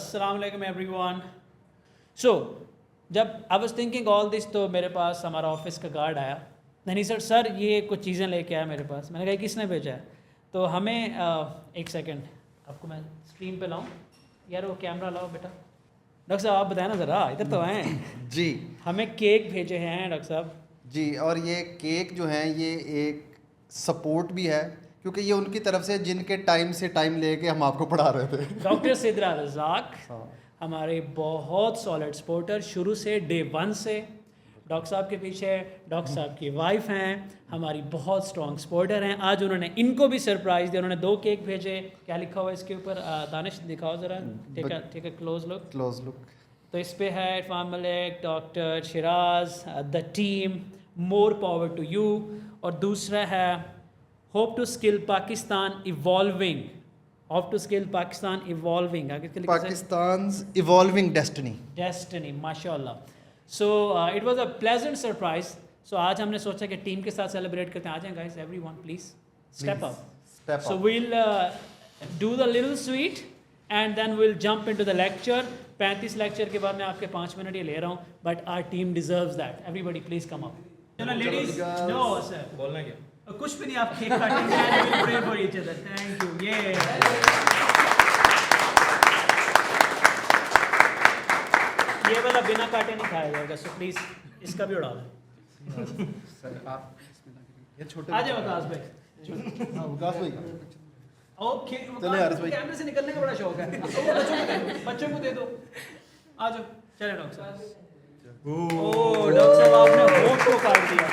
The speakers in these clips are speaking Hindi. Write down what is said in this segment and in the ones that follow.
अस्सलाम वालेकुम एवरीवन। सो जब I was thinking all this तो मेरे पास हमारा ऑफिस का गार्ड आया, नहीं सर ये कुछ चीज़ें लेके आया मेरे पास। मैंने कहा किसने भेजा है? तो हमें एक सेकंड आपको मैं स्क्रीन पे लाऊं यार, वो कैमरा लाओ बेटा। डॉक्टर साहब आप बताएं ना ज़रा, इधर तो आएँ। जी हमें केक भेजे हैं डॉक्टर साहब जी। और ये केक जो है ये एक सपोर्ट भी है क्योंकि ये उनकी तरफ से जिनके टाइम से टाइम लेके हम आपको पढ़ा रहे थे। डॉक्टर सिद्रा रज़ाक हाँ। हमारे बहुत सॉलिड सपोर्टर शुरू से डे 1 से। डॉक्टर साहब के पीछे डॉक्टर साहब की वाइफ हैं, हमारी बहुत स्ट्रॉन्ग सपोर्टर हैं। आज उन्होंने इनको भी सरप्राइज़ दिया, उन्होंने 2 केक भेजे। क्या लिखा हुआ है इसके ऊपर? दानिश दिखाओ ज़रा, ठीक है क्लोज लुक। तो इस पे है Irfan Malik, doctor Shiraz, the team, more power to you. और दूसरा है hope to skill Pakistan evolving, hope to skill Pakistan evolving, आगे के पाकिस्तान्स इवॉल्विंग डेस्टिनी माशाल्लाह। So it was a pleasant surprise. So आज हमने सोचा कि टीम के साथ सेलिब्रेट करते हैं। आ जाएं guys, everyone please step up. So we'll do the little sweet and then we'll jump into the lecture. 35 lecture के बाद मैं आपके 5 मिनट ये ले रहा हूँ, but our team deserves that. Everybody please come up. Ladies no sir, बोलना क्या? कुछ भी नहीं, आप केक काटेंगे and we pray for each other. Thank you. ये वाला बिना काटे नहीं खाया जाएगा, सो प्लीज इसका भी उड़ा दें। सर आप ये छोटे आ जाओ विकास भाई। हाँ विकास भाई ओके चलो यार भाई, कैमरे से निकलने का बड़ा शौक है। बच्चों को दे दो। आ जाओ। चले डॉक्टर साहब। ओ डॉक्टर साहब आपने होठ को काट दिया।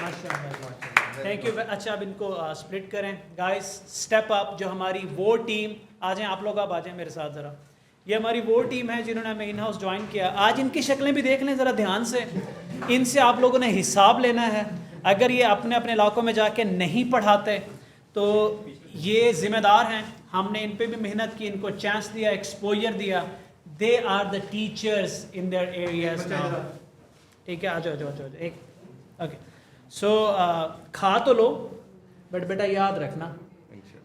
माशाल्लाह, थैंक यू। अच्छा अब इनको स्प्लिट करें। Guys step up. जो हमारी वो टीम, आ जाएं आप लोग, आप आ जाएं मेरे साथ ज़रा। ये हमारी वो टीम है जिन्होंने हमें इन हाउस ज्वाइन किया। आज इनकी शक्लें भी देख लें ज़रा ध्यान से। इनसे आप लोगों ने हिसाब लेना है। अगर ये अपने अपने इलाकों में जाके नहीं पढ़ाते तो ये ज़िम्मेदार हैं। हमने इन पे भी मेहनत की, इनको चांस दिया, एक्सपोजर दिया। They are the teachers in their areas. ठीक है, आ जाओ एक। ओके सो खा तो लो, बट बेटा याद रखना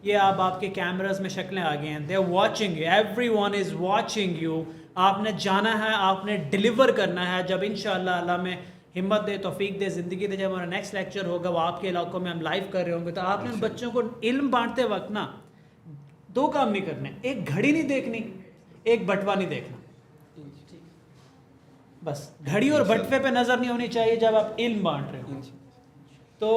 ये आप आपके कैमरास में शक्लें आ गई हैं। They are watching you, everyone is watching you. आपने जाना है, आपने डिलीवर करना है। जब इंशाअल्लाह अल्लाह में हिम्मत दे, तौफीक दे, ज़िंदगी दे, जब हमारा नेक्स्ट लेक्चर होगा वो आपके इलाकों में हम लाइव कर रहे होंगे, तो आपने उन बच्चों को इल्म बांटते वक्त ना 2 काम नहीं करने। एक घड़ी नहीं देखनी, एक बटवा नहीं देखना। बस घड़ी और बटवे पे नज़र नहीं होनी चाहिए जब आप इल्म बांट रहे हो। तो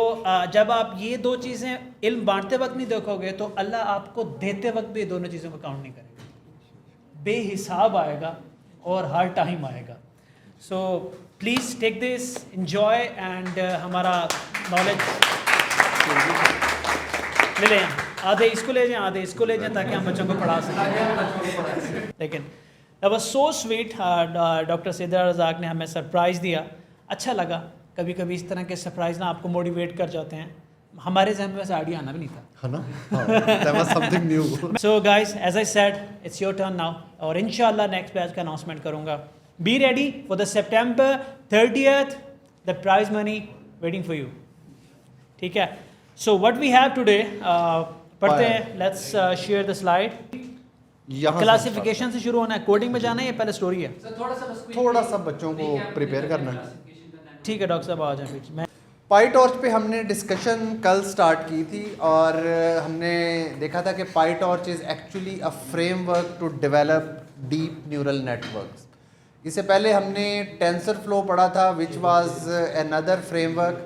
जब आप ये 2 चीज़ें इल्म बांटते वक्त नहीं देखोगे तो अल्लाह आपको देते वक्त भी दोनों चीज़ों को काउंट नहीं करेगा। बेहिसाब आएगा और हर टाइम आएगा। So please take this, enjoy and हमारा नॉलेज ले लें। आधे इसको ले जाएं, आधे इसको ले जाएं, ताकि हम बच्चों को पढ़ा सकें। लेकिन that was so sweet. Doctor Sidra Razzaq ने हमें सरप्राइज़ दिया, अच्छा लगा। कभी कभी इस तरह के सरप्राइज ना आपको मोटिवेट कर जाते हैं। हमारे जहन में वैसे आइडिया आना भी नहीं था, है ना? That was something new. So guys, as I said, it's your turn now. और इंशाल्लाह नेक्स्ट बैच का अनाउंसमेंट करूँगा। Be ready for the September 30th, the prize money waiting for you. ठीक है? So what we have today, पढ़ते हैं। Let's share the slide. Classification से शुरू होना है, कोडिंग में जाना है या पहले स्टोरी है? थोड़ा सा बच्चों को प्रिपेयर करना है। ठीक है डॉक्टर साहब आ जाए। मैं पाई टॉर्च पे हमने डिस्कशन कल स्टार्ट की थी और हमने देखा था कि PyTorch is actually a framework to develop deep neural networks. इससे पहले हमने टेंसर फ्लो पढ़ा था विच वाज अनदर फ्रेमवर्क,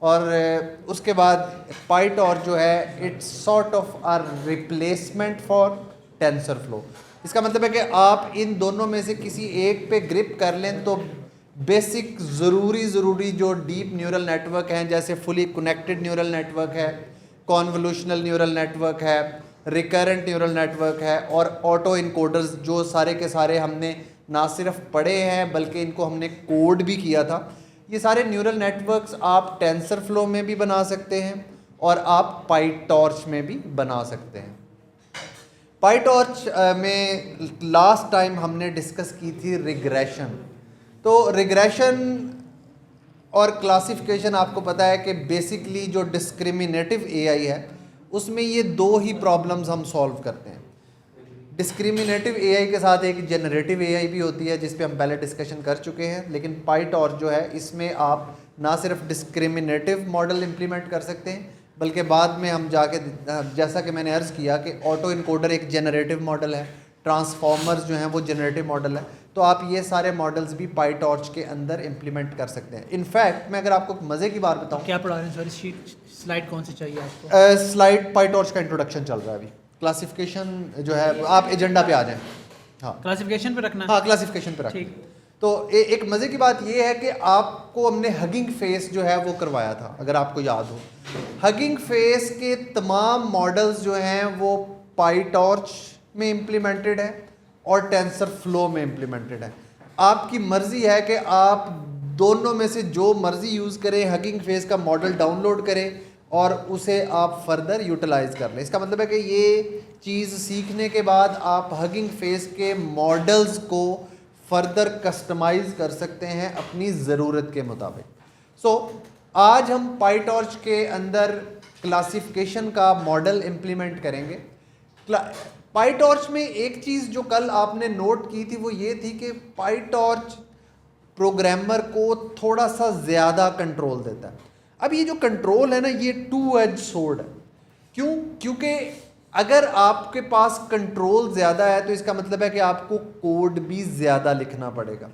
और उसके बाद पाई टॉर्च जो है it's sort of a replacement for tensor flow. इसका मतलब है कि आप इन दोनों में से किसी एक पे ग्रिप कर लें तो बेसिक ज़रूरी जो डीप न्यूरल नेटवर्क हैं, जैसे फुली कनेक्टेड न्यूरल नेटवर्क है, कॉन्वोल्यूशनल न्यूरल नेटवर्क है, रिकरेंट न्यूरल नेटवर्क है, और ऑटो इनकोडर्स, जो सारे के सारे हमने ना सिर्फ पढ़े हैं बल्कि इनको हमने कोड भी किया था। ये सारे न्यूरल नेटवर्क्स आप टेंसर फ्लो में भी बना सकते हैं और आप पाई टॉर्च में भी बना सकते हैं। पाई टॉर्च में लास्ट टाइम हमने डिस्कस की थी रिग्रेशन। तो रिग्रेशन और क्लासिफिकेशन आपको पता है कि बेसिकली जो डिस्क्रिमिनेटिव एआई है उसमें ये 2 ही प्रॉब्लम्स हम सॉल्व करते हैं। डिस्क्रिमिनेटिव एआई के साथ एक जनरेटिव एआई भी होती है, जिस पे हम पहले डिस्कशन कर चुके हैं। लेकिन पाईटॉर्च जो है, इसमें आप ना सिर्फ डिस्क्रिमिनेटिव मॉडल इंप्लीमेंट कर सकते हैं, बल्कि बाद में हम जाके, जैसा कि मैंने अर्ज़ किया कि ऑटो इनकोडर एक जनरेटिव मॉडल है, ट्रांसफॉर्मर्स जो हैं वो जनरेटिव मॉडल है, तो आप ये सारे मॉडल्स भी पाईटॉर्च के अंदर इंप्लीमेंट कर सकते हैं। इनफैक्ट मैं अगर आपको मज़े की बात बताऊँ, क्या पढ़ा रहे हैं सर? स्लाइड कौन सी चाहिए आपको? स्लाइड पाईटॉर्च का इंट्रोडक्शन चल रहा है अभी। क्लासिफिकेशन जो है, आप एजेंडा पे आ जाएं। हाँ, क्लासिफिकेशन पे रखना। हाँ, क्लासिफिकेशन पे रखना। तो एक मज़े की बात ये है कि आपको हमने हगिंग फेस जो है वो करवाया था, अगर आपको याद हो। हगिंग फेस के तमाम मॉडल्स जो हैं वो पाईटॉर्च में इम्प्लीमेंटेड है और टेंसर फ्लो में इम्प्लीमेंटेड है। आपकी मर्ज़ी है कि आप दोनों में से जो मर्ज़ी यूज़ करें, हगिंग फेस का मॉडल डाउनलोड करें और उसे आप फर्दर यूटिलाइज़ कर लें। इसका मतलब है कि ये चीज़ सीखने के बाद आप हगिंग फेस के मॉडल्स को फर्दर कस्टमाइज़ कर सकते हैं अपनी ज़रूरत के मुताबिक। सो आज हम पाईटॉर्च के अंदर क्लासिफिकेशन का मॉडल इम्प्लीमेंट करेंगे। पाईटॉर्च में एक चीज़ जो कल आपने नोट की थी वो ये थी कि पाईटॉर्च प्रोग्रामर को थोड़ा सा ज़्यादा कंट्रोल देता है। अब ये जो कंट्रोल है ना, ये टू एज सोर्ड है। क्यों? क्योंकि अगर आपके पास कंट्रोल ज़्यादा है तो इसका मतलब है कि आपको कोड भी ज़्यादा लिखना पड़ेगा।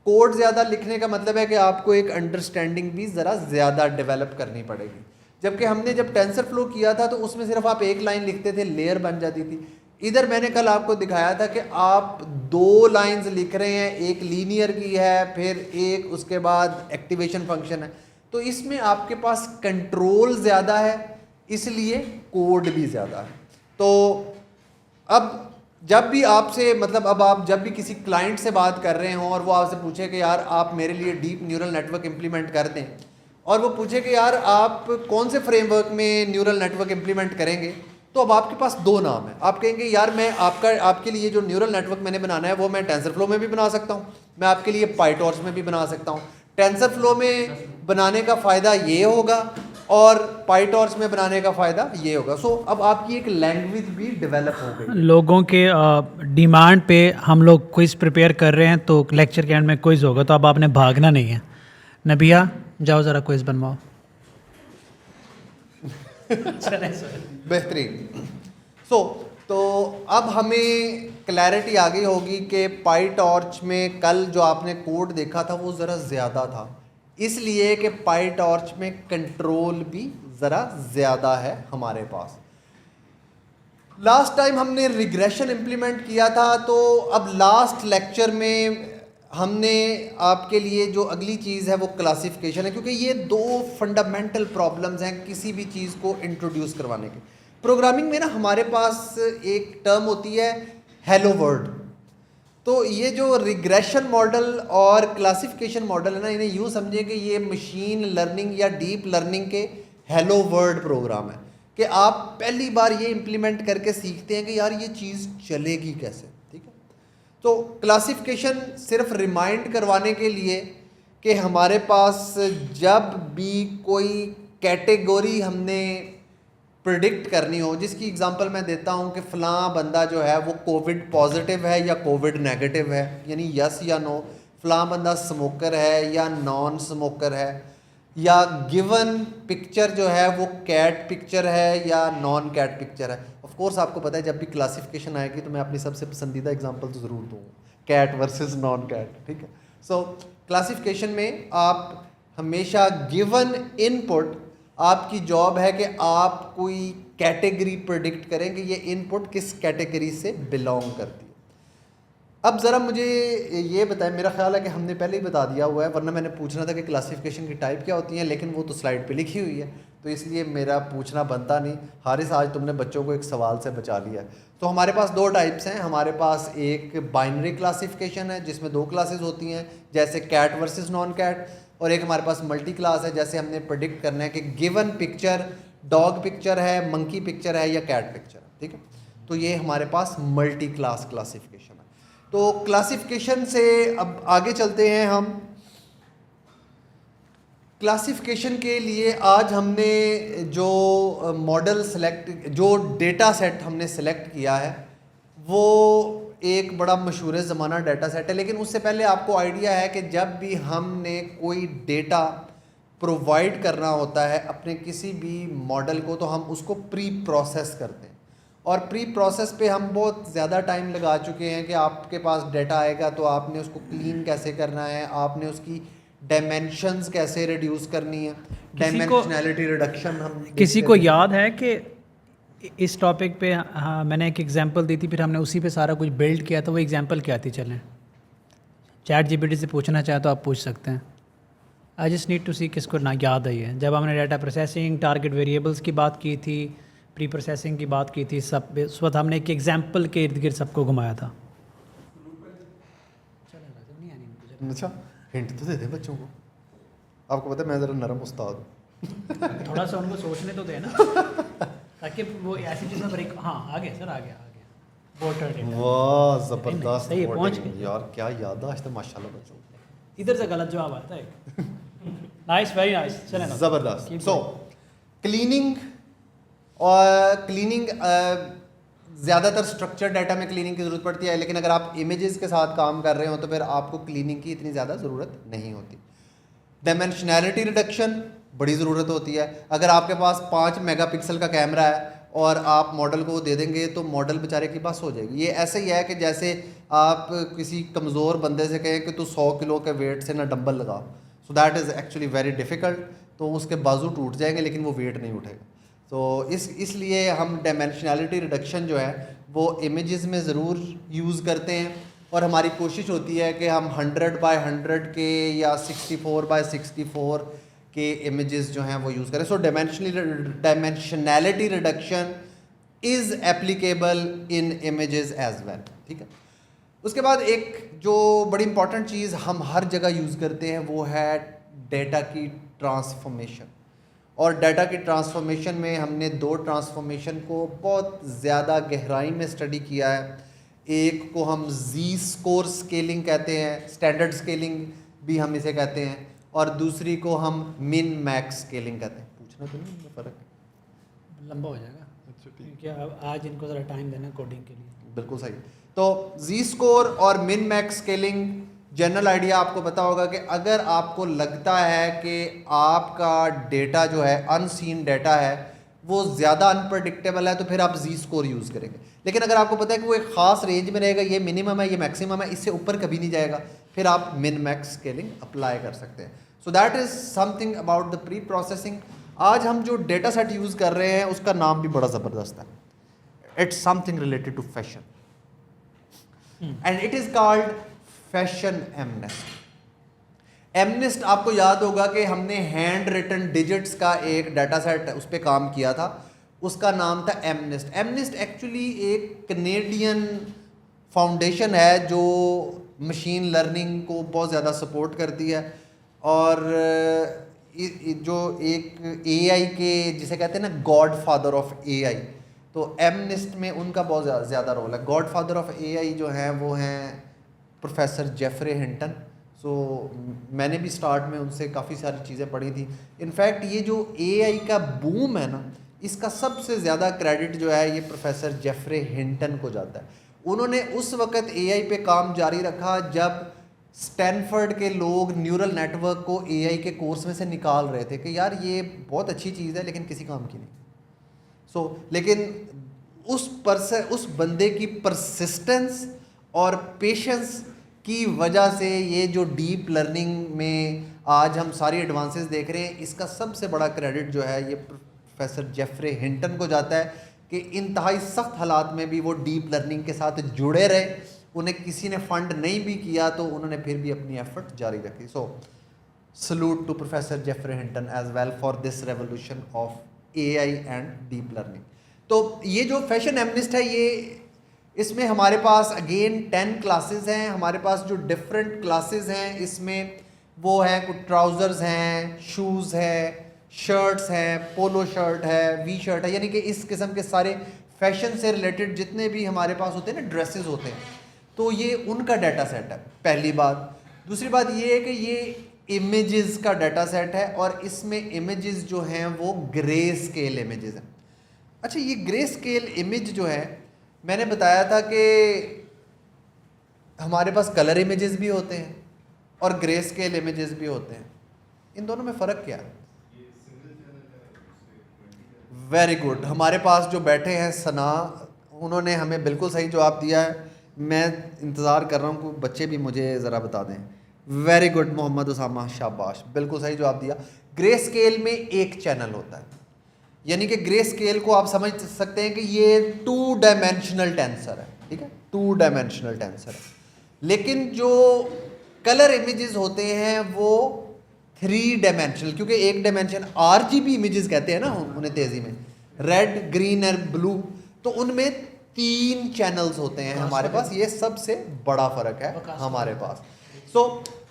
कोड ज़्यादा लिखने का मतलब है कि आपको एक अंडरस्टैंडिंग भी ज़रा ज़्यादा डेवलप करनी पड़ेगी। जबकि हमने जब टेंसर फ्लो किया था तो उसमें सिर्फ आप एक लाइन लिखते थे, लेयर बन जाती थी। इधर मैंने कल आपको दिखाया था कि आप 2 लाइंस लिख रहे हैं, एक लीनियर की है, फिर एक उसके बाद एक्टिवेशन फंक्शन है। तो इसमें आपके पास कंट्रोल ज़्यादा है, इसलिए कोड भी ज़्यादा है। तो अब जब भी आपसे, मतलब अब आप जब भी किसी क्लाइंट से बात कर रहे हों और वो आपसे पूछे कि यार आप मेरे लिए डीप न्यूरल नेटवर्क इम्प्लीमेंट कर दें, और वो पूछे कि यार आप कौन से फ्रेमवर्क में न्यूरल नेटवर्क इम्प्लीमेंट करेंगे, तो अब आपके पास 2 नाम है। आप कहेंगे यार मैं आपके लिए जो न्यूरल नेटवर्क मैंने बनाना है वो मैं टेंसर फ्लो में भी बना सकता हूँ, मैं आपके लिए पाईटॉर्च में भी बना सकता हूँ। टेंसर फ्लो में बनाने का फ़ायदा ये होगा और पाईटॉर्च में बनाने का फ़ायदा ये होगा। सो अब आपकी एक लैंग्वेज भी डेवलप हो गई। लोगों के डिमांड पे हम लोग क्विज़ प्रिपेयर कर रहे हैं, तो लेक्चर के एंड में क्विज़ होगा, तो अब आपने भागना नहीं है। नबिया जाओ ज़रा क्विज़ बनवाओ। बेहतरीन। तो अब हमें क्लैरिटी आ गई होगी कि पाईटॉर्च में कल जो आपने कोड देखा था वो ज़रा ज़्यादा था, इसलिए कि पाईटॉर्च में कंट्रोल भी ज़रा ज़्यादा है हमारे पास। लास्ट टाइम हमने रिग्रेशन इम्प्लीमेंट किया था, तो अब लास्ट लेक्चर में हमने आपके लिए जो अगली चीज़ है वो क्लासिफिकेशन है, क्योंकि ये 2 फंडामेंटल प्रॉब्लम्स हैं किसी भी चीज़ को इंट्रोड्यूस करवाने के। प्रोग्रामिंग में ना हमारे पास एक टर्म होती है हेलो वर्ल्ड। तो ये जो रिग्रेशन मॉडल और क्लासिफिकेशन मॉडल है ना, इन्हें यूँ समझें कि ये मशीन लर्निंग या डीप लर्निंग के हेलो वर्ल्ड प्रोग्राम है, कि आप पहली बार ये इम्प्लीमेंट करके सीखते हैं कि यार ये चीज़ चलेगी कैसे। ठीक है, तो क्लासिफिकेशन सिर्फ रिमाइंड करवाने के लिए कि हमारे पास जब भी कोई कैटेगरी हमने प्रिडिक्ट करनी हो, जिसकी एग्जांपल मैं देता हूं कि फ़लाँ बंदा जो है वो कोविड पॉजिटिव है या कोविड नेगेटिव है, यानी यस या नो, फ़लाँ बंदा स्मोकर है या नॉन स्मोकर है, या गिवन पिक्चर जो है वो कैट पिक्चर है या नॉन कैट पिक्चर है। ऑफ कोर्स आपको पता है जब भी क्लासिफिकेशन आएगी तो मैं अपनी सबसे पसंदीदा एग्जांपल तो ज़रूर दूँगा, कैट वर्सेस नॉन कैट। ठीक है, सो क्लासिफिकेशन में आप हमेशा गिवन इनपुट, आपकी जॉब है कि आप कोई कैटेगरी प्रेडिक्ट करें कि ये इनपुट किस कैटेगरी से बिलोंग करती है। अब ज़रा मुझे ये बताएं, मेरा ख्याल है कि हमने पहले ही बता दिया हुआ है, वरना मैंने पूछना था कि क्लासिफिकेशन की टाइप क्या होती हैं, लेकिन वो तो स्लाइड पे लिखी हुई है, तो इसलिए मेरा पूछना बनता नहीं। हारिस, आज तुमने बच्चों को एक सवाल से बचा लिया है। तो हमारे पास 2 टाइप्स हैं। हमारे पास एक बाइनरी क्लासिफिकेशन है जिसमें 2 क्लासेस होती हैं, जैसे कैट वर्सेस नॉन कैट, और एक हमारे पास मल्टी क्लास है, जैसे हमने प्रेडिक्ट करना है कि गिवन पिक्चर डॉग पिक्चर है, मंकी पिक्चर है या कैट पिक्चर है। ठीक है, तो ये हमारे पास मल्टी क्लास क्लासिफिकेशन है। तो क्लासिफिकेशन से अब आगे चलते हैं हम। क्लासिफिकेशन के लिए आज हमने जो मॉडल सेलेक्ट, जो डेटा सेट हमने सेलेक्ट किया है वो एक बड़ा मशहूर ज़माना डाटा सेट है, लेकिन उससे पहले आपको आइडिया है कि जब भी हमने कोई डेटा प्रोवाइड करना होता है अपने किसी भी मॉडल को, तो हम उसको प्री प्रोसेस करते हैं। और प्री प्रोसेस पे हम बहुत ज़्यादा टाइम लगा चुके हैं कि आपके पास डेटा आएगा तो आपने उसको क्लीन कैसे करना है, आपने उसकी डायमेंशंस कैसे रिड्यूस करनी है, डायमेंशनैलिटी रिडक्शन हम किसी को याद है कि इस टॉपिक पे हाँ मैंने एक एग्जांपल दी थी, फिर हमने उसी पे सारा कुछ बिल्ड किया था, वो एग्जांपल क्या थी? चलें चैट जीपीटी से पूछना चाहे तो आप पूछ सकते हैं। आई जस्ट नीड टू सी किसको ना याद आई है। जब हमने डाटा प्रोसेसिंग, टारगेट वेरिएबल्स की बात की थी, प्री प्रोसेसिंग की बात की थी, सब उस वक्त हमने एक एग्जांपल के इर्द गिर्द सबको घुमाया था। अच्छा हिंट तो दे दें बच्चों को, आपको पता है मैं ज़रा नरम उस्ताद हूँ। थोड़ा सा उनको सोचने तो देना ताकि वो ऐसी चीज़ पर एक हाँ आ गया सर, आ गया वोटर डेटा। वाह ज़बरदस्त, सही है, पहुंच गए यार, क्या याददाश्त है माशाल्लाह बच्चों। इधर से गलत जवाब आता है। नाइस, वेरी नाइस, चलें ना ज़बरदस्त। सो क्लीनिंग और क्लीनिंग ज़्यादातर स्ट्रक्चर डाटा में क्लीनिंग की ज़रूरत पड़ती है, लेकिन अगर आप इमेजेस के साथ काम कर रहे हो तो फिर आपको क्लीनिंग की इतनी ज़्यादा ज़रूरत नहीं होती। डायमेंशनैलिटी रिडक्शन बड़ी ज़रूरत होती है। अगर आपके पास 5 मेगापिक्सल का कैमरा है और आप मॉडल को दे देंगे तो मॉडल बेचारे की बस हो जाएगी। ये ऐसे ही है कि जैसे आप किसी कमज़ोर बंदे से कहें कि तू 100 किलो के वेट से ना डंबल लगा, सो that is actually very difficult. तो उसके बाजू टूट जाएंगे लेकिन वो वेट नहीं उठेगा। तो इसलिए हम डायमेंशनैलिटी रिडक्शन जो है वो इमेजेस में ज़रूर यूज़ करते हैं, और हमारी कोशिश होती है कि हम 100 बाय 100 के या 64 बाय 64 के इमेजेस जो हैं वो यूज़ करें। So dimensionality reduction is applicable in images as well. ठीक है, उसके बाद एक जो बड़ी इंपॉर्टेंट चीज़ हम हर जगह यूज़ करते हैं वो है डेटा की ट्रांसफॉर्मेशन। और डाटा की ट्रांसफॉर्मेशन में हमने 2 ट्रांसफॉर्मेशन को बहुत ज़्यादा गहराई में स्टडी किया है। एक को हम जी स्कोर स्केलिंग कहते हैं, स्टैंडर्ड स्केलिंग भी हम इसे कहते हैं, और दूसरी को हम मिन मैक्स स्केलिंग कहते हैं। पूछना तो नहीं फ़र्क है, लंबा हो जाएगा क्योंकि अब आज इनको ज़रा टाइम देना कोडिंग के लिए। बिल्कुल सही। तो जी स्कोर और min max scaling general idea आपको पता होगा कि अगर आपको लगता है कि आपका डेटा जो है अनसीन डेटा है वो ज़्यादा अनप्रडिक्टेबल है तो फिर आप जी स्कोर यूज़ करेंगे। लेकिन अगर आपको पता है कि वो एक ख़ास रेंज में रहेगा, ये मिनिमम है ये मैक्सिमम है, इससे ऊपर कभी नहीं जाएगा, फिर आप मिन मैक्स स्केलिंग अप्लाई कर सकते हैं। सो that is something about the pre processing. आज हम जो डेटा सेट यूज़ कर रहे हैं उसका नाम भी बड़ा ज़बरदस्त है। It's something related to fashion and it is called fashion MNIST. MNIST आपको याद होगा कि हमने हैंड रिटन डिजिट्स का एक डाटा सेट उस पर काम किया था, उसका नाम था एमनेस्ट। एमनेस्ट एक्चुअली एक कनेडियन फाउंडेशन है जो मशीन लर्निंग को बहुत ज़्यादा सपोर्ट करती है, और जो एक एआई के जिसे कहते हैं ना गॉड फादर ऑफ एआई, तो एमनेस्ट में उनका बहुत ज़्यादा रोल है। गॉड फादर ऑफ एआई जो हैं वो हैं प्रोफेसर जेफरे हिंटन। सो मैंने भी स्टार्ट में उनसे काफ़ी सारी चीज़ें पढ़ी थी। इनफैक्ट ये जो एआई का बूम है ना, इसका सबसे ज़्यादा क्रेडिट जो है ये प्रोफेसर जेफरे हिंटन को जाता है। उन्होंने उस वक़्त एआई पे काम जारी रखा जब स्टैनफोर्ड के लोग न्यूरल नेटवर्क को एआई के कोर्स में से निकाल रहे थे कि यार ये बहुत अच्छी चीज़ है लेकिन किसी काम की नहीं। लेकिन उस बंदे की परसिस्टेंस और पेशेंस की वजह से ये जो डीप लर्निंग में आज हम सारी एडवांसेस देख रहे हैं, इसका सबसे बड़ा क्रेडिट जो है ये प्रोफेसर जेफरे हिंटन को जाता है कि इंतहाई सख्त हालात में भी वो डीप लर्निंग के साथ जुड़े रहे। उन्हें किसी ने फंड नहीं भी किया तो उन्होंने फिर भी अपनी एफर्ट जारी रखी। So salute to professor Geoffrey Hinton as well for this revolution of AI and deep learning. तो ये जो फैशन एमनेस्ट है ये इसमें हमारे पास अगेन 10 क्लासेस हैं। हमारे पास जो डिफरेंट क्लासेस हैं इसमें वो है कुछ ट्राउज़र्स हैं, शूज़ है, शर्ट्स हैं, पोलो शर्ट है, वी शर्ट है, यानी कि इस किस्म के सारे फैशन से रिलेटेड जितने भी हमारे पास होते हैं ना ड्रेसेस होते हैं, तो ये उनका डाटा सेट है पहली बात। दूसरी बात ये है कि ये इमेजेस का डाटा सेट है और इसमें इमेजेस जो हैं वो ग्रे स्केल इमेजेस हैं। अच्छा, ये ग्रे स्केल इमेज जो है मैंने बताया था कि हमारे पास कलर इमेजेस भी होते हैं और ग्रे स्केल इमेजेस भी होते हैं, इन दोनों में फ़र्क क्या है? वेरी गुड, हमारे पास जो बैठे हैं सना, उन्होंने हमें बिल्कुल सही जवाब दिया है। मैं इंतज़ार कर रहा हूँ कि बच्चे भी मुझे ज़रा बता दें। वेरी गुड मोहम्मद उसामा, शाबाश, बिल्कुल सही जवाब दिया। ग्रे स्केल में एक चैनल होता है, यानी कि ग्रे स्केल को आप समझ सकते हैं कि ये 2 डायमेंशनल टेंसर है, ठीक है, 2 डायमेंशनल टेंसर है। लेकिन जो कलर इमेजेस होते हैं वो 3 डायमेंशनल, क्योंकि एक डायमेंशन RGB इमेजेस कहते हैं ना उन्हें तेज़ी में, रेड, ग्रीन और ब्लू, तो उनमें 3 चैनल्स होते हैं हमारे पास। ये सबसे बड़ा फ़र्क है हमारे पास। सो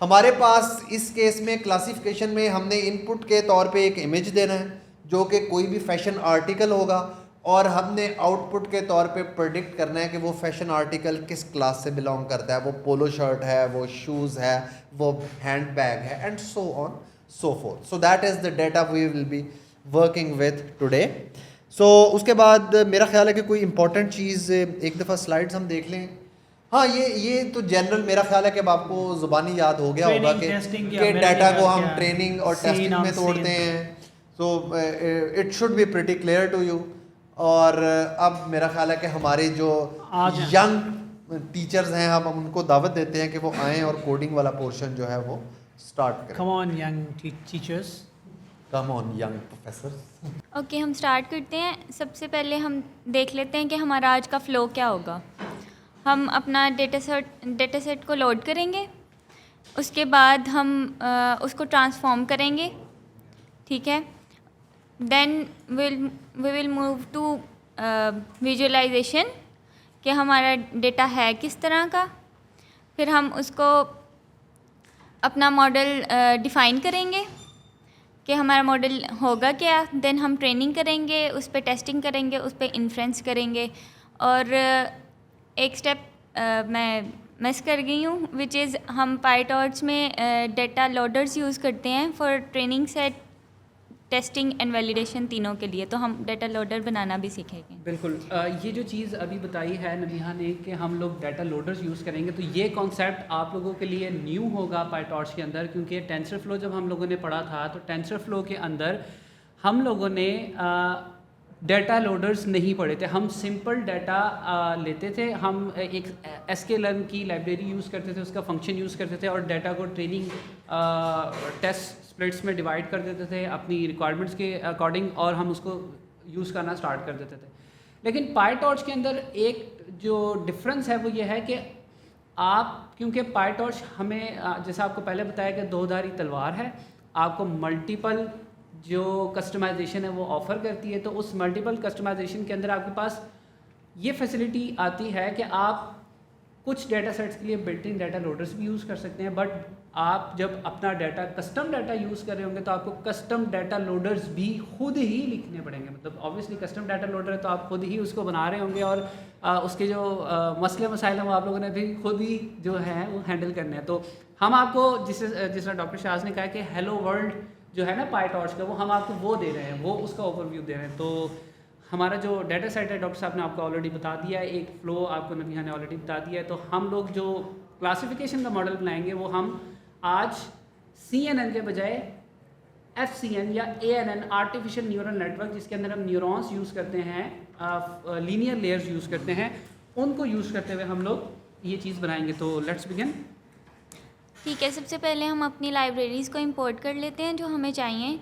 हमारे पास इस केस में क्लासिफिकेशन में हमने इनपुट के तौर पे एक इमेज देना है जो कि कोई भी फैशन आर्टिकल होगा, और हमने आउटपुट के तौर पे प्रेडिक्ट करना है कि वो फैशन आर्टिकल किस क्लास से बिलोंग करता है। वो पोलो शर्ट है, वो शूज़ है, वो हैंड बैग है, and so on so forth. So that is the data we will be working with today. So उसके बाद मेरा ख्याल है कि कोई इंपॉर्टेंट चीज़ एक दफ़ा स्लाइड्स हम देख लें। हाँ, ये तो जनरल मेरा ख्याल है कि अब आपको ज़ुबानी याद हो गया होगा कि डाटा को हम ट्रेनिंग और टेस्टिंग में तोड़ते हैं। So it should be pretty clear to you. और अब मेरा ख्याल है कि हमारे जो यंग टीचर्स हैं, हम उनको दावत देते हैं कि वो आएँ और कोडिंग वाला पोर्शन जो है वो स्टार्ट करें। Come on young teachers, come on young professor. Okay, हम स्टार्ट करते हैं। सबसे पहले हम देख लेते हैं कि हमारा आज का फ़्लो क्या होगा। हम अपना डेटा सेट को लोड करेंगे, उसके बाद हम उसको ट्रांसफॉर्म करेंगे, ठीक है। Then we will move to visualisation कि हमारा डेटा है किस तरह का। फिर हम उसको अपना मॉडल डिफ़ाइन करेंगे कि हमारा मॉडल होगा क्या। देन हम ट्रेनिंग करेंगे, उस पर टेस्टिंग करेंगे, उस पर इन्फ्रेंस करेंगे। और एक स्टेप मैं मिस कर गई हूँ, विच इज़ हम पाईटॉर्च में डेटा लोडर्स यूज़ करते हैं for training set, testing and validation, तीनों के लिए। तो हम डेटा लोडर बनाना भी सीखेंगे। बिल्कुल। ये जो चीज़ अभी बताई है नबीहा ने कि हम लोग डाटा लोडर्स यूज़ करेंगे, तो ये कॉन्सेप्ट आप लोगों के लिए न्यू होगा पाईटॉर्च के अंदर, क्योंकि टेंसर फ्लो जब हम लोगों ने पढ़ा था तो टेंसर फ्लो के अंदर हम लोगों ने डाटा लोडर्स नहीं पढ़े थे। हम सिंपल डाटा लेते थे, हम एक sklearn की लाइब्रेरी यूज़ करते थे, उसका फंक्शन यूज़ करते थे और डाटा को ट्रेनिंग टेस्ट स्प्लिट्स में डिवाइड कर देते थे अपनी रिक्वायरमेंट्स के अकॉर्डिंग, और हम उसको यूज़ करना स्टार्ट कर देते थे। लेकिन पाईटॉर्च के अंदर एक जो डिफरेंस है वो ये है कि आप, क्योंकि पाईटॉर्च हमें जैसा आपको पहले बताया कि 2-धारी तलवार है, आपको मल्टीपल जो कस्टमाइजेशन है वो ऑफ़र करती है। तो उस मल्टीपल कस्टमाइजेशन के अंदर आपके पास ये फैसिलिटी आती है कि आप कुछ डेटा सेट्स के लिए बिल्ट इन डाटा लोडर्स भी यूज़ कर सकते हैं, बट आप जब अपना डाटा कस्टम डाटा यूज़ कर रहे होंगे तो आपको कस्टम डाटा लोडर्स भी खुद ही लिखने पड़ेंगे। मतलब ऑब्वियसली कस्टम डाटा लोडर है तो आप खुद ही उसको बना रहे होंगे, और उसके जो मसले मसाइल हैं वो आप लोगों ने भी खुद ही जो है वो हैंडल करने हैं। तो हम आपको जिस तरह डॉक्टर शाहज ने कहा कि हेलो वर्ल्ड जो है ना पाईटॉर्च का, वो हम आपको वो दे रहे हैं, वो उसका ओवरव्यू दे रहे हैं। तो हमारा जो डाटा सेट है डॉक्टर साहब ने आपको ऑलरेडी बता दिया है, एक फ़्लो आपको नबीहा ने ऑलरेडी बता दिया है। तो हम लोग जो क्लासिफिकेशन का मॉडल बनाएंगे वो हम आज CNN के बजाय FCN या ANN, आर्टिफिशियल न्यूरल नेटवर्क, जिसके अंदर हम न्यूरॉन्स यूज़ करते हैं, लीनियर लेयर्स यूज़ करते हैं, उनको यूज़ करते हुए हम लोग ये चीज़ बनाएंगे। तो लेट्स बिगिन। ठीक है, सबसे पहले हम अपनी लाइब्रेरीज़ को इंपोर्ट कर लेते हैं जो हमें चाहिए।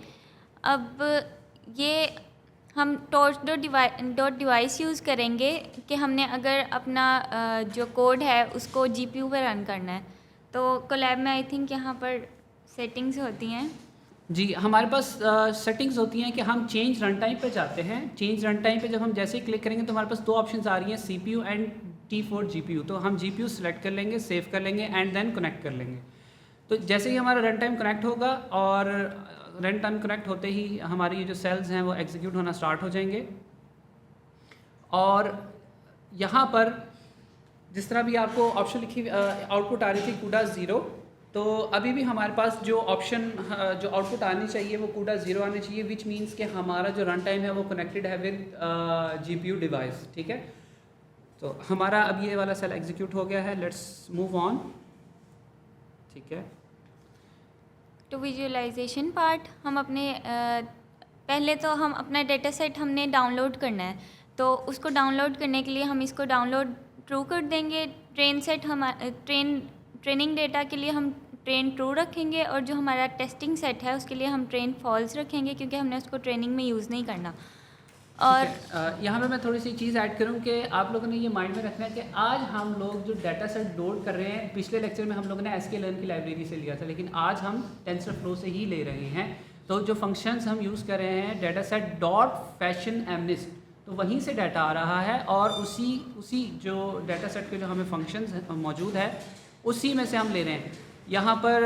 अब ये हम डॉट डिवाइस यूज़ करेंगे कि हमने अगर अपना जो कोड है उसको GPU पर रन करना है। तो कोलैब में आई थिंक यहाँ पर सेटिंग्स होती हैं। जी, हमारे पास सेटिंग्स होती हैं कि हम चेंज रन टाइम पे जाते हैं। चेंज रन टाइम पे जब हम जैसे ही क्लिक करेंगे तो हमारे पास 2 ऑप्शंस आ रही हैं, CPU एंड T4 GPU। तो हम GPU सेलेक्ट कर लेंगे, सेव कर लेंगे एंड देन कनेक्ट कर लेंगे। तो जैसे ही हमारा रन टाइम कनेक्ट होगा, और रन टाइम कनेक्ट होते ही हमारी ये जो सेल्स हैं वो एग्जीक्यूट होना स्टार्ट हो जाएंगे। और यहाँ पर जिस तरह भी आपको ऑप्शन लिखी आउटपुट आ रही थी CUDA 0, तो अभी भी हमारे पास जो ऑप्शन जो आउटपुट आनी चाहिए वो CUDA 0 आनी चाहिए, विच मीन्स कि हमारा जो रन टाइम है वो कनेक्टेड है विद GPU डिवाइस। ठीक है, तो हमारा अब ये वाला सेल एग्जीक्यूट हो गया है, लेट्स मूव ऑन। ठीक है, टू विजुअलाइजेशन पार्ट हम अपने पहले तो हम अपना डेटा सेट हमने डाउनलोड करना है, तो उसको डाउनलोड करने के लिए हम इसको डाउनलोड ट्रू कर देंगे। ट्रेनिंग डेटा के लिए हम ट्रेन ट्रू रखेंगे और जो हमारा टेस्टिंग सेट है उसके लिए हम ट्रेन फॉल्स रखेंगे, क्योंकि हमने उसको ट्रेनिंग में यूज़ नहीं करना। और यहाँ पे मैं थोड़ी सी चीज़ ऐड करूँ कि आप लोगों ने ये माइंड में रखना है कि आज हम लोग जो डाटा सेट लोड कर रहे हैं, पिछले लेक्चर में हम लोगों ने sklearn की लाइब्रेरी से लिया था, लेकिन आज हम टेंसरफ्लो से ही ले रहे हैं। तो जो फंक्शंस हम यूज़ कर रहे हैं डाटा सेट डॉट फैशन एमनिस्ट, तो वहीं से डाटा आ रहा है और उसी जो डाटा सेट के जो हमें फंक्शंस मौजूद है उसी में से हम ले रहे हैं। यहाँ पर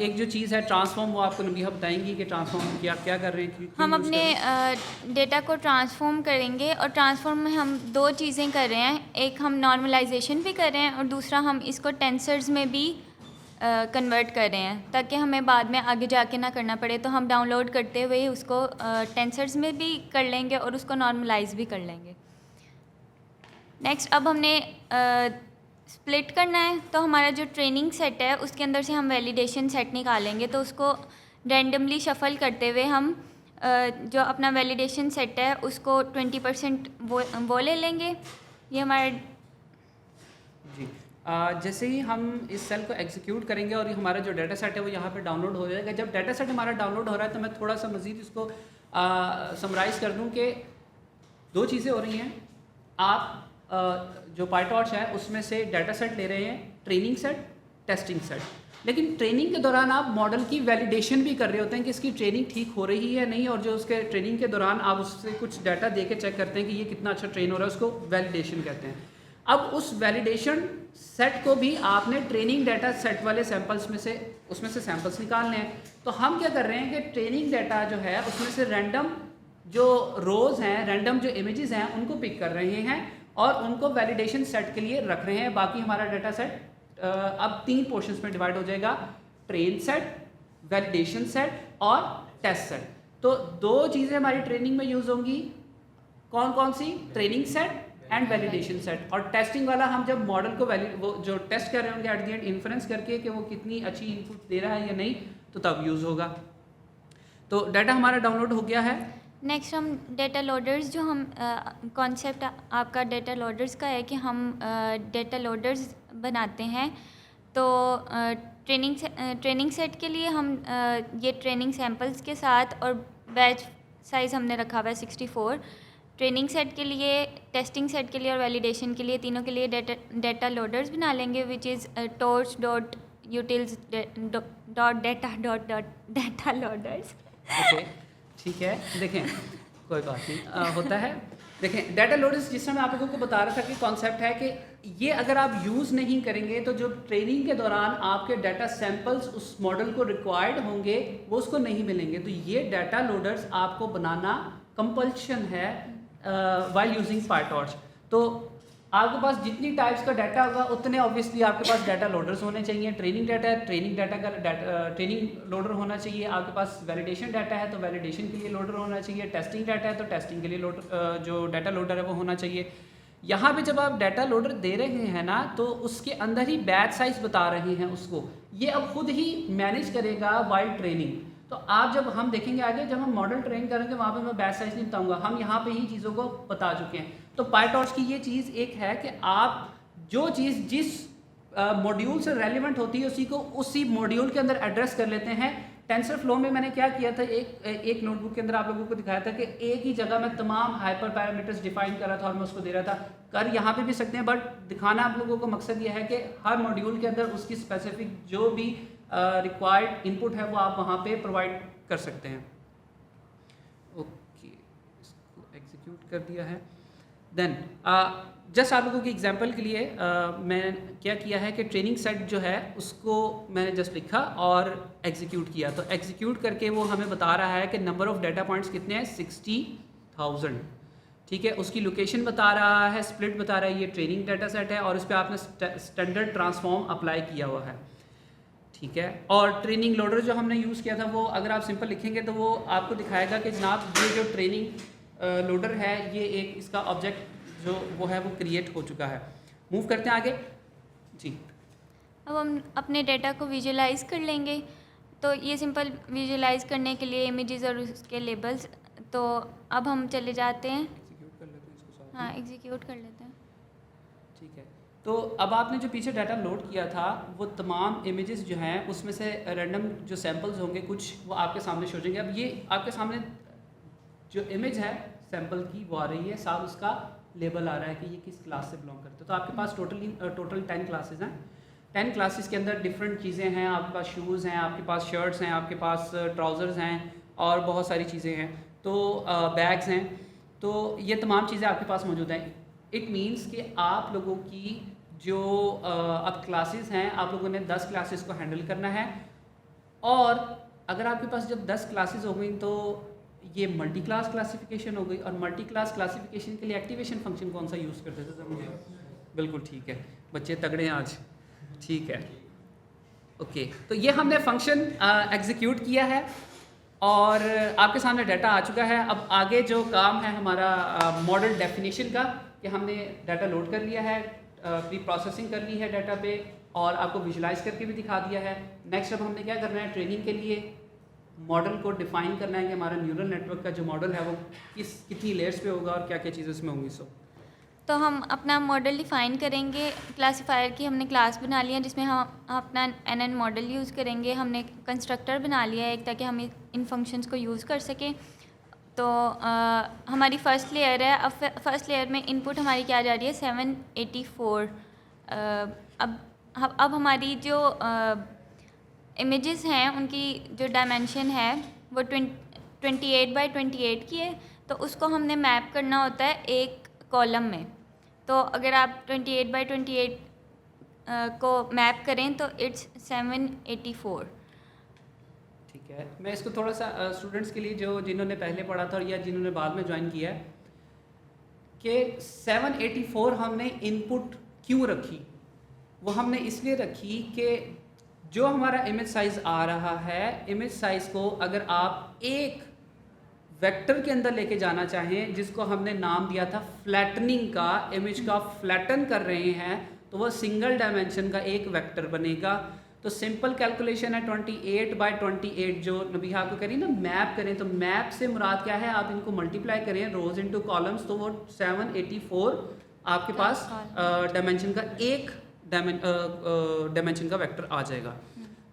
एक जो चीज़ है ट्रांसफॉर्म, वो आपको नबीहा बताएंगी कि ट्रांसफॉर्म क्या कर रहे हैं। हम अपने डेटा को ट्रांसफॉर्म करेंगे और ट्रांसफॉर्म में हम दो चीज़ें कर रहे हैं, एक हम नॉर्मलाइजेशन भी कर रहे हैं और दूसरा हम इसको टेंसर्स में भी कन्वर्ट कर रहे हैं, ताकि हमें बाद में आगे जाके ना करना पड़े। तो हम डाउनलोड करते हुए उसको टेंसर्स में भी कर लेंगे और उसको नॉर्मलाइज भी कर लेंगे। नेक्स्ट अब हमने स्प्लिट करना है, तो हमारा जो ट्रेनिंग सेट है उसके अंदर से हम वैलिडेशन सेट निकालेंगे। तो उसको रैंडमली शफल करते हुए हम जो अपना वैलिडेशन सेट है उसको 20% वो ले लेंगे। ये हमारा जी जैसे ही हम इस सेल को एग्जीक्यूट करेंगे और ये हमारा जो डाटा सेट है वो यहाँ पे डाउनलोड हो जाएगा। जब डाटा सेट हमारा डाउनलोड हो रहा है तो मैं थोड़ा सा मज़ीद इसको समराइज़ कर दूँ कि दो चीज़ें हो रही हैं। आप जो पाईटॉर्च है उसमें से डाटा सेट ले रहे हैं, ट्रेनिंग सेट, टेस्टिंग सेट, लेकिन ट्रेनिंग के दौरान आप मॉडल की वैलिडेशन भी कर रहे होते हैं कि इसकी ट्रेनिंग ठीक हो रही है नहीं, और जो उसके ट्रेनिंग के दौरान आप उससे कुछ डाटा दे के चेक करते हैं कि ये कितना अच्छा ट्रेन हो रहा है, उसको वैलिडेशन कहते हैं। अब उस वैलिडेशन सेट को भी आपने ट्रेनिंग डाटा सेट वाले सैंपल्स में से उसमें से सैंपल्स निकालने हैं। तो हम क्या कर रहे हैं कि ट्रेनिंग डाटा जो है उसमें से रैंडम जो रोज़ हैं, रैंडम जो इमेजेस हैं उनको पिक कर रहे हैं और उनको वैलिडेशन सेट के लिए रख रहे हैं। बाकी हमारा डाटा सेट अब 3 पोर्शंस में डिवाइड हो जाएगा, ट्रेन सेट, वैलिडेशन सेट और टेस्ट सेट। तो 2 चीज़ें हमारी ट्रेनिंग में यूज़ होंगी, कौन कौन सी? Training set and validation set. और टेस्टिंग वाला हम जब मॉडल को वो जो टेस्ट कर रहे होंगे एट द एंड इन्फ्रेंस करके कि वो कितनी अच्छी इनपुट दे रहा है या नहीं, तो तब यूज़ होगा। तो डाटा हमारा डाउनलोड हो गया है। नेक्स्ट हम डेटा लोडर्स, जो हम कॉन्सेप्ट आपका डेटा लोडर्स का है कि हम डेटा लोडर्स बनाते हैं। तो ट्रेनिंग सेट के लिए हम ये ट्रेनिंग सैम्पल्स के साथ और बैच साइज़ हमने रखा हुआ है 64। ट्रेनिंग सेट के लिए, टेस्टिंग सेट के लिए और वैलिडेशन के लिए, तीनों के लिए डेटा लोडर्स बना लेंगे, which is torch.utils .data loaders. Okay ठीक है, देखें कोई बात नहीं होता है। देखें डाटा लोडर्स, जिस समय आप लोगों को बता रहा था कि कॉन्सेप्ट है कि ये अगर आप यूज़ नहीं करेंगे तो जो ट्रेनिंग के दौरान आपके डाटा सैंपल्स उस मॉडल को रिक्वायर्ड होंगे वो उसको नहीं मिलेंगे। तो ये डाटा लोडर्स आपको बनाना कंपल्शन है वाइल यूजिंग पाईटॉर्च। तो आपके पास जितनी टाइप्स का डाटा होगा उतने ऑब्वियसली आपके पास डाटा लोडर्स होने चाहिए। ट्रेनिंग डाटा है, ट्रेनिंग डाटा का ट्रेनिंग लोडर होना चाहिए। आपके पास वैलिडेशन डाटा है तो वैलिडेशन के लिए लोडर होना चाहिए। टेस्टिंग डाटा है तो टेस्टिंग के लिए जो डाटा लोडर है वो होना चाहिए। यहाँ पे जब आप डाटा लोडर दे रहे हैं ना, तो उसके अंदर ही बैच साइज बता रहे हैं उसको, ये अब खुद ही मैनेज करेगा वाइल ट्रेनिंग। तो आप जब हम देखेंगे आगे, जब हम मॉडल ट्रेन करेंगे वहाँ पे मैं बैच साइज नहीं बताऊंगा, हम यहाँ पे ही चीज़ों को बता चुके हैं। तो पाईटॉर्च की ये चीज़ एक है कि आप जो चीज़ जिस मॉड्यूल से रेलिवेंट होती है उसी को उसी मॉड्यूल के अंदर एड्रेस कर लेते हैं। टेंसरफ्लो में मैंने क्या किया था, एक नोटबुक के अंदर आप लोगों को दिखाया था कि एक ही जगह में तमाम हाइपर पैरामीटर्स डिफाइन कर रहा था और मैं उसको दे रहा था। कर यहाँ पे भी सकते हैं, बट दिखाना आप लोगों को मकसद ये है कि हर मॉड्यूल के अंदर उसकी स्पेसिफिक जो भी रिक्वायर्ड इनपुट है वो आप वहाँ पे प्रोवाइड कर सकते हैं। ओके, इसको एग्जीक्यूट कर दिया है। देन जस्ट आप लोगों की एग्जांपल के लिए मैं क्या किया है कि ट्रेनिंग सेट जो है उसको मैंने जस्ट लिखा और एग्जीक्यूट किया। तो एग्जीक्यूट करके वो हमें बता रहा है कि नंबर ऑफ़ डाटा पॉइंट्स कितने हैं, 60,000। ठीक है, उसकी लोकेशन बता रहा है, स्प्लिट बता रहा है, ये ट्रेनिंग डाटा सेट है और इस पर आपने स्टैंडर्ड ट्रांसफॉर्म अप्लाई किया हुआ है। ठीक है, और ट्रेनिंग लोडर जो हमने यूज़ किया था वो अगर आप सिंपल लिखेंगे तो वो आपको दिखाएगा कि जनाब ये जो ट्रेनिंग लोडर है ये एक इसका ऑब्जेक्ट जो वो है वो क्रिएट हो चुका है। मूव करते हैं आगे जी। अब हम अपने डेटा को विजुलाइज कर लेंगे। तो ये सिंपल विजुलाइज करने के लिए इमेजेस और उसके लेबल्स। तो अब हम चले जाते हैं, एग्जीक्यूट कर लेते हैं इसको साथ में। हाँ एग्जीक्यूट कर लेते हैं। ठीक है, तो अब आपने जो पीछे डाटा लोड किया था वो तमाम इमेजेस जो हैं उसमें से रैंडम जो सैम्पल्स होंगे कुछ वो आपके सामने शो जाएंगे। अब ये आपके सामने जो इमेज है सैम्पल की वो आ रही है, साथ उसका लेबल आ रहा है कि ये किस क्लास से बिलोंग करते हैं। तो आपके पास टोटल 10 क्लासेस हैं। 10 क्लासेस के अंदर डिफरेंट चीज़ें हैं, आपके पास शूज़ हैं, आपके पास शर्ट्स हैं, आपके पास ट्राउज़र्स हैं और बहुत सारी चीज़ें हैं, तो बैग्स हैं। तो ये तमाम चीज़ें आपके पास मौजूद हैं। इट मीन्स कि आप लोगों की जो अब क्लासेस हैं, आप लोगों ने 10 क्लासेस को हैंडल करना है। और अगर आपके पास जब 10 क्लासेस हो गई तो ये मल्टी क्लास क्लासिफिकेशन हो गई। और मल्टी क्लास क्लासिफिकेशन के लिए एक्टिवेशन फंक्शन कौन सा यूज़ करते थे सर मुझे? बिल्कुल ठीक है, बच्चे तगड़े हैं आज। ठीक है, ओके, तो ये हमने फंक्शन एग्जीक्यूट किया है और आपके सामने डाटा आ चुका है। अब आगे जो काम है हमारा मॉडल डेफिनेशन का, कि हमने डाटा लोड कर लिया है, प्री प्रोसेसिंग कर ली है डाटा पे और आपको विजुलाइज करके भी दिखा दिया है। नेक्स्ट अब हमने क्या करना है, ट्रेनिंग के लिए मॉडल को डिफाइन करना है कि हमारा न्यूरल नेटवर्क का जो मॉडल है वो कितनी लेयर्स पे होगा और क्या क्या चीज़ें उसमें होंगी। सो तो हम अपना मॉडल डिफ़ाइन करेंगे। क्लासीफायर की हमने क्लास बना लिया जिसमें हम अपना NN मॉडल यूज़ करेंगे। हमने कंस्ट्रक्टर बना लिया है एक, ताकि हम इन फंक्शंस को यूज़ कर सकें। तो हमारी फ़र्स्ट लेयर है। अब फर्स्ट लेयर में इनपुट हमारी क्या जा रही है, 784। अब हमारी जो इमेजेस हैं उनकी जो डायमेंशन है वो 28 बाई 28 की है। तो उसको हमने मैप करना होता है एक कॉलम में। तो अगर आप 28 बाई 28 को मैप करें तो इट्स 784। ठीक है, मैं इसको थोड़ा सा स्टूडेंट्स के लिए जो जिन्होंने पहले पढ़ा था और या जिन्होंने बाद में ज्वाइन किया है, कि 784 हमने इनपुट क्यों रखी। वो हमने इसलिए रखी कि जो हमारा इमेज साइज़ आ रहा है, इमेज साइज़ को अगर आप एक वेक्टर के अंदर लेके जाना चाहें, जिसको हमने नाम दिया था फ्लैटनिंग का, इमेज का फ्लैटन कर रहे हैं, तो वह सिंगल डायमेंशन का एक वेक्टर बनेगा। तो सिंपल कैलकुलेशन है 28 बाई 28 जो नबी आपको करी ना, मैप करें। तो मैप से मुराद क्या है, आप इनको मल्टीप्लाई करें रोज इनटू कॉलम्स, तो वो 784 आपके पास डायमेंशन का एक डायमेंशन का वेक्टर आ जाएगा।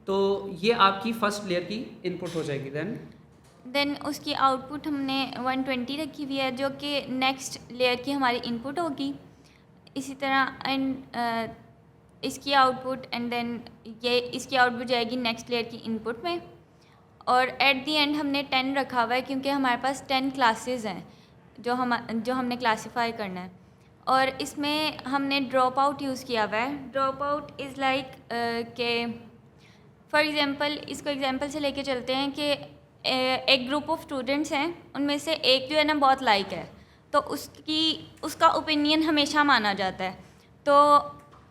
तो ये आपकी फर्स्ट लेयर की इनपुट हो जाएगी। देन उसकी आउटपुट हमने 120 रखी हुई है जो कि नेक्स्ट लेयर की हमारी इनपुट होगी। इसी तरह एंड इसकी आउटपुट एंड देन ये इसकी आउटपुट जाएगी नेक्स्ट लेयर की इनपुट में। और एट दी एंड हमने 10 रखा हुआ है क्योंकि हमारे पास 10 क्लासेस हैं जो हमने क्लासीफाई करना है। और इसमें हमने ड्रॉप आउट यूज़ किया हुआ है। ड्रॉप आउट इज़ लाइक के फॉर एग्ज़ाम्पल, इसको एग्ज़ाम्पल से लेके चलते हैं कि एक ग्रुप ऑफ स्टूडेंट्स हैं, उनमें से एक जो है ना बहुत लाइक है, तो उसका ओपिनियन हमेशा माना जाता है। तो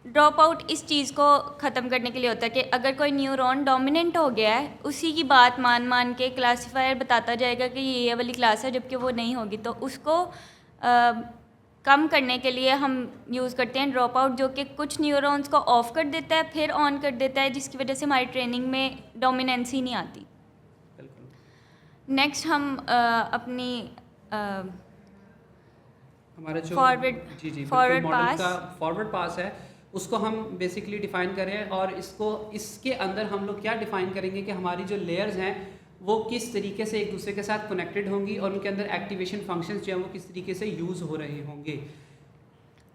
ड्रॉप आउट इस चीज़ को ख़त्म करने के लिए होता है कि अगर कोई न्यूरॉन डोमिनेंट हो गया है, उसी की बात मान के क्लासीफायर बताता जाएगा कि ये वाली क्लास है, जबकि वो नहीं होगी। तो उसको कम करने के लिए हम यूज़ करते हैं ड्रॉप आउट, जो कि कुछ न्यूरॉन्स को ऑफ कर देता है फिर ऑन कर देता है, जिसकी वजह से हमारी ट्रेनिंग में डोमिनेंसी नहीं आती। नेक्स्ट हम अपनी हमारा जो फॉरवर्ड पास है उसको हम बेसिकली डिफ़ाइन करें। और इसके अंदर हम लोग क्या डिफ़ाइन करेंगे कि हमारी जो लेयर्स हैं वो किस तरीके से एक दूसरे के साथ कनेक्टेड होंगी और उनके अंदर एक्टिवेशन फंक्शंस जो हैं वो किस तरीके से यूज़ हो रहे होंगे।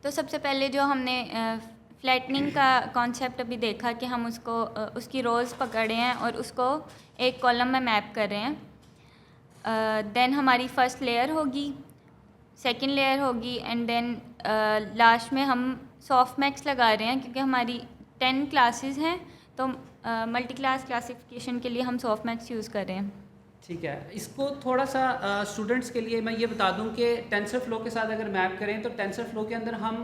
तो सबसे पहले जो हमने फ्लैटनिंग का कॉन्सेप्ट अभी देखा कि हम उसकी रोल्स पकड़े हैं और उसको एक कॉलम में मैप कर रहे हैं। देन हमारी फ़र्स्ट लेयर होगी, सेकंड लेयर होगी एंड देन लास्ट में हम सॉफ्ट मैक्स लगा रहे हैं क्योंकि हमारी 10 क्लासेस हैं। तो मल्टी क्लास क्लासिफिकेशन के लिए हम सॉफ्ट मैक्स यूज़ कर रहे हैं। ठीक है, इसको थोड़ा सा स्टूडेंट्स के लिए मैं ये बता दूं कि टेंसर फ्लो के साथ अगर मैप करें तो टेंसर फ्लो के अंदर हम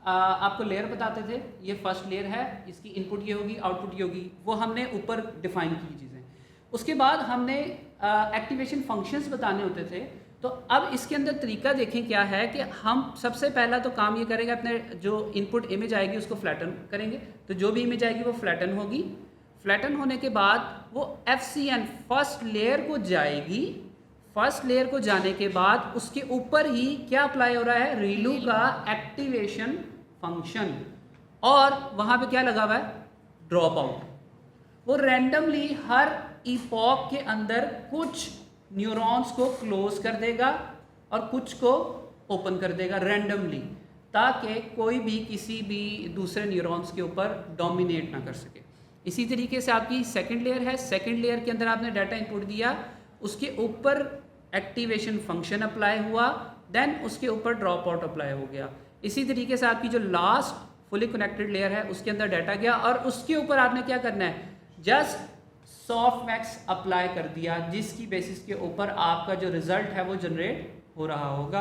आपको लेयर बताते थे, ये फर्स्ट लेयर है, इसकी इनपुट ये होगी, आउटपुट ये होगी, वो हमने ऊपर डिफाइन की चीज़ें। उसके बाद हमने एक्टिवेशन फंक्शंस बताने होते थे। तो अब इसके अंदर तरीका देखें क्या है कि हम सबसे पहला तो काम ये करेंगे, अपने जो इनपुट इमेज आएगी उसको फ्लैटन करेंगे। तो जो भी इमेज आएगी वो फ्लैटन होगी। फ्लैटन होने के बाद वो FCN फर्स्ट लेयर को जाएगी। फर्स्ट लेयर को जाने के बाद उसके ऊपर ही क्या अप्लाई हो रहा है, रीलू का एक्टिवेशन फंक्शन, और वहाँ पे क्या लगा हुआ है, ड्रॉप आउट। वो रैंडमली हर इपॉक के अंदर कुछ न्यूरॉन्स को क्लोज कर देगा और कुछ को ओपन कर देगा रैंडमली, ताकि कोई भी किसी भी दूसरे न्यूरॉन्स के ऊपर डोमिनेट ना कर सके। इसी तरीके से आपकी सेकंड लेयर है। सेकंड लेयर के अंदर आपने डाटा इनपुट दिया, उसके ऊपर एक्टिवेशन फंक्शन अप्लाई हुआ, देन उसके ऊपर ड्रॉप आउट अप्लाई हो गया। इसी तरीके से आपकी जो लास्ट फुली कनेक्टेड लेयर है उसके अंदर डाटा गया, और उसके ऊपर आपने क्या करना है, जस्ट सॉफ्टमैक्स अप्लाई कर दिया, जिसकी बेसिस के ऊपर आपका जो रिजल्ट है वो जनरेट हो रहा होगा।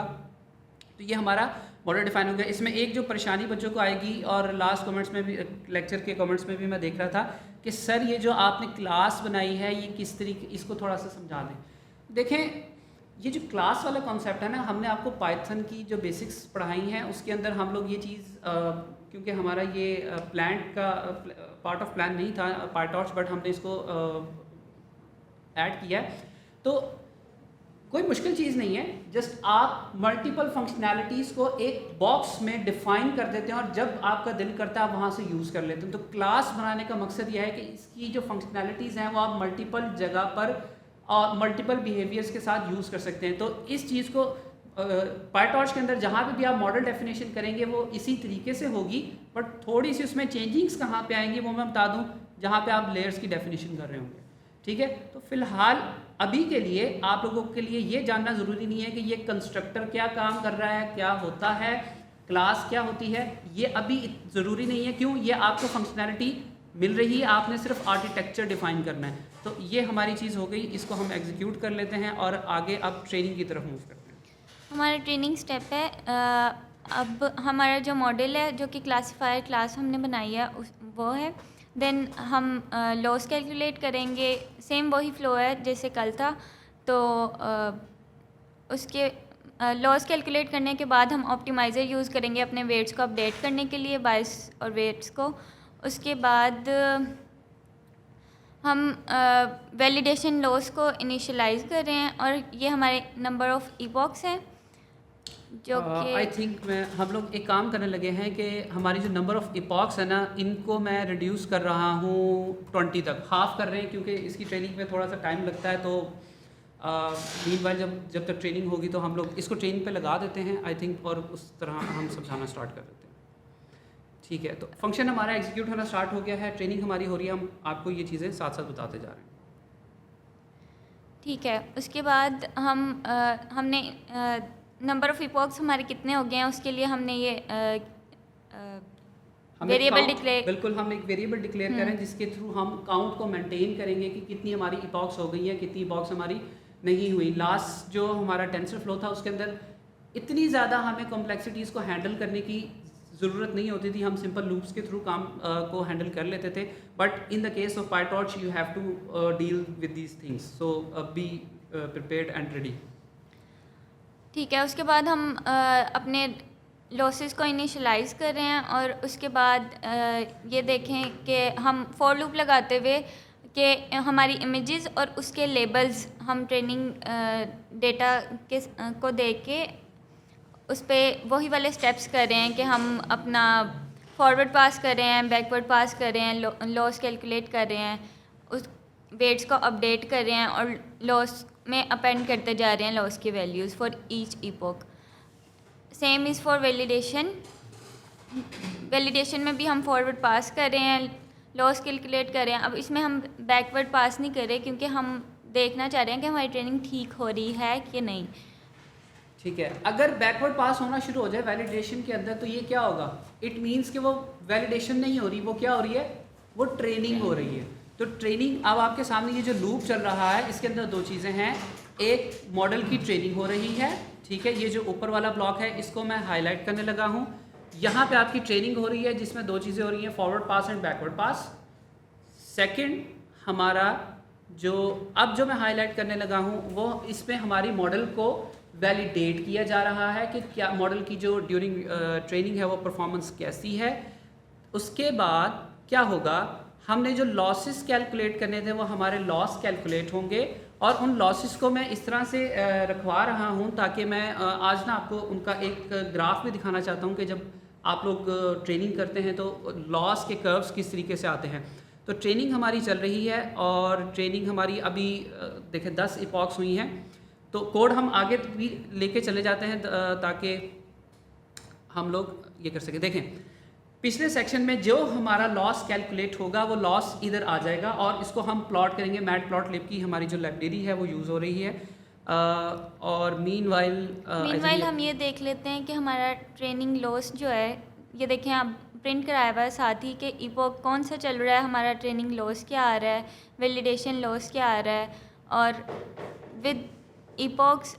तो ये हमारा मॉडल डिफाइन हो गया। इसमें एक जो परेशानी बच्चों को आएगी, और लास्ट कमेंट्स में भी, लेक्चर के कमेंट्स में भी मैं देख रहा था कि सर ये जो आपने क्लास बनाई है ये किस तरीके, इसको थोड़ा सा समझा दें। देखें, ये जो क्लास वाला कॉन्सेप्ट है ना, हमने आपको पाइथन की जो बेसिक्स पढ़ाई हैं उसके अंदर हम लोग ये चीज़, क्योंकि हमारा ये प्लांट का पार्ट ऑफ प्लान नहीं था पाइटॉर्च, बट हमने इसको ऐड किया है। तो कोई मुश्किल चीज़ नहीं है, जस्ट आप मल्टीपल फंक्शनैलिटीज़ को एक बॉक्स में डिफाइन कर देते हैं, और जब आपका दिल करता है आप वहाँ से यूज़ कर लेते हैं। तो क्लास बनाने का मकसद यह है कि इसकी जो फंक्शनैलिटीज़ हैं वो आप मल्टीपल जगह पर और मल्टीपल बिहेवियर्स के साथ यूज़ कर सकते हैं। तो इस चीज़ को पाइटॉर्च के अंदर जहाँ पे भी आप मॉडल डेफिनेशन करेंगे वो इसी तरीके से होगी, बट थोड़ी सी उसमें चेंजिंग्स कहाँ पे आएंगी वो मैं बता दूँ, जहाँ पे आप लेयर्स की डेफिनेशन कर रहे होंगे। ठीक है, तो फिलहाल अभी के लिए आप लोगों के लिए ये जानना ज़रूरी नहीं है कि ये कंस्ट्रक्टर क्या काम कर रहा है, क्या होता है, क्लास क्या होती है, ये अभी ज़रूरी नहीं है। क्यों, ये आपको फंक्शनैलिटी मिल रही है, आपने सिर्फ आर्किटेक्चर डिफाइन करना है। तो ये हमारी चीज़ हो गई, इसको हम एग्जीक्यूट कर लेते हैं और आगे अब ट्रेनिंग की तरफ मूव करते हैं। हमारा ट्रेनिंग स्टेप है, अब हमारा जो मॉडल है जो कि क्लासीफायर क्लास हमने बनाई है वो है। देन हम लॉस कैलकुलेट करेंगे, सेम वही फ्लो है जैसे कल था। तो उसके लॉस कैलकुलेट करने के बाद हम ऑप्टिमाइज़र यूज़ करेंगे अपने वेट्स को अपडेट करने के लिए, बायस और वेट्स को। उसके बाद हम वैलिडेशन लॉस को इनिशियलाइज़ कर रहे हैं, और ये हमारे नंबर ऑफ़ इपॉक्स हैं जो कि आई थिंक हम लोग एक काम करने लगे हैं कि हमारी जो नंबर ऑफ़ इपॉक्स है ना, इनको मैं रिड्यूस कर रहा हूँ 20 तक, हाफ़ कर रहे हैं, क्योंकि इसकी ट्रेनिंग में थोड़ा सा टाइम लगता है। तो मीनवाइल जब तक ट्रेनिंग होगी तो हम लोग इसको ट्रेनिंग पे लगा देते हैं आई थिंक, और उस तरह हम समझाना स्टार्ट कर देते हैं। ठीक है, तो फंक्शन हमारा एग्जीक्यूट होना स्टार्ट हो गया है, ट्रेनिंग हमारी हो रही है, हम आपको ये चीज़ें साथ साथ बताते जा रहे हैं। ठीक है, उसके बाद हमने नंबर ऑफ़ इपॉक्स हमारे कितने हो गए हैं उसके लिए हमने ये वेरिएबल डिक्लेयर, बिल्कुल, हम एक वेरिएबल डिक्लेयर करें जिसके थ्रू हम काउंट को मेंटेन करेंगे कि कितनी हमारी इपॉक्स हो गई है, कितनी इपॉक्स हमारी नहीं हुई। लास्ट जो हमारा टेंसर फ्लो था उसके अंदर इतनी ज़्यादा हमें कॉम्प्लेक्सिटीज़ को हैंडल करने की ज़रूरत नहीं होती थी, हम सिंपल लूप्स के थ्रू काम को हैंडल कर लेते थे। But in the case of PyTorch you have to deal with these things, so be prepared and ready. ठीक है, उसके बाद हम अपने लॉसेस को इनिशियलाइज़ कर रहे हैं, और उसके बाद ये देखें कि हम फॉर लूप लगाते हुए कि हमारी इमेजेस और उसके लेबल्स हम ट्रेनिंग डेटा के को देख के उस पर वही वाले स्टेप्स कर रहे हैं कि हम अपना फॉरवर्ड पास कर रहे हैं, बैकवर्ड पास कर रहे हैं, लॉस कैलकुलेट कर रहे हैं, उस वेट्स को अपडेट कर रहे हैं, और लॉस में अपेंड करते जा रहे हैं लॉस की values for each epoch. Same is for validation. Validation में भी हम फॉरवर्ड पास कर रहे हैं, लॉस कैलकुलेट कर रहे हैं। अब इसमें हम बैकवर्ड पास नहीं कर रहे क्योंकि हम देखना चाह रहे हैं कि हमारी ट्रेनिंग ठीक हो रही है कि नहीं। ठीक है, अगर बैकवर्ड पास होना शुरू हो जाए वैलिडेशन के अंदर तो ये क्या होगा, इट मीन्स कि वो वैलिडेशन नहीं हो रही, वो क्या हो रही है, वो ट्रेनिंग हो रही है। तो ट्रेनिंग, अब आपके सामने ये जो लूप चल रहा है इसके अंदर दो चीज़ें हैं, एक मॉडल की ट्रेनिंग हो रही है, ठीक है, ये जो ऊपर वाला ब्लॉक है इसको मैं हाईलाइट करने लगा हूँ। यहाँ पे आपकी ट्रेनिंग हो रही है जिसमें दो चीज़ें हो रही हैं, forward pass and backward pass. Second हमारा जो अब जो मैं हाईलाइट करने लगा हूँ वो इसमें हमारी मॉडल को वैलिडेट किया जा रहा है कि क्या मॉडल की जो ड्यूरिंग ट्रेनिंग है वो परफॉर्मेंस कैसी है। उसके बाद क्या होगा, हमने जो लॉसेस कैलकुलेट करने थे वो हमारे लॉस कैलकुलेट होंगे, और उन लॉसेस को मैं इस तरह से रखवा रहा हूँ ताकि मैं आज ना आपको उनका एक ग्राफ भी दिखाना चाहता हूँ कि जब आप लोग ट्रेनिंग करते हैं तो लॉस के कर्व्स किस तरीके से आते हैं। तो ट्रेनिंग हमारी चल रही है और ट्रेनिंग हमारी अभी देखें 10 इपॉक्स हुई हैं, तो कोड हम आगे भी लेके चले जाते हैं ताकि हम लोग ये कर सकें। देखें पिछले सेक्शन में जो हमारा लॉस कैलकुलेट होगा वो लॉस इधर आ जाएगा और इसको हम प्लॉट करेंगे। मैटप्लॉटलिब की हमारी जो लाइब्रेरी है वो यूज़ हो रही है। और मीनवाइल हम ये देख लेते हैं कि हमारा ट्रेनिंग लॉस जो है, ये देखें आप प्रिंट कराया हुआ है साथ ही कि इपॉक कौन सा चल रहा है, हमारा ट्रेनिंग लॉस क्या आ रहा है, वैलिडेशन लॉस क्या आ रहा है, और विद इपॉक्स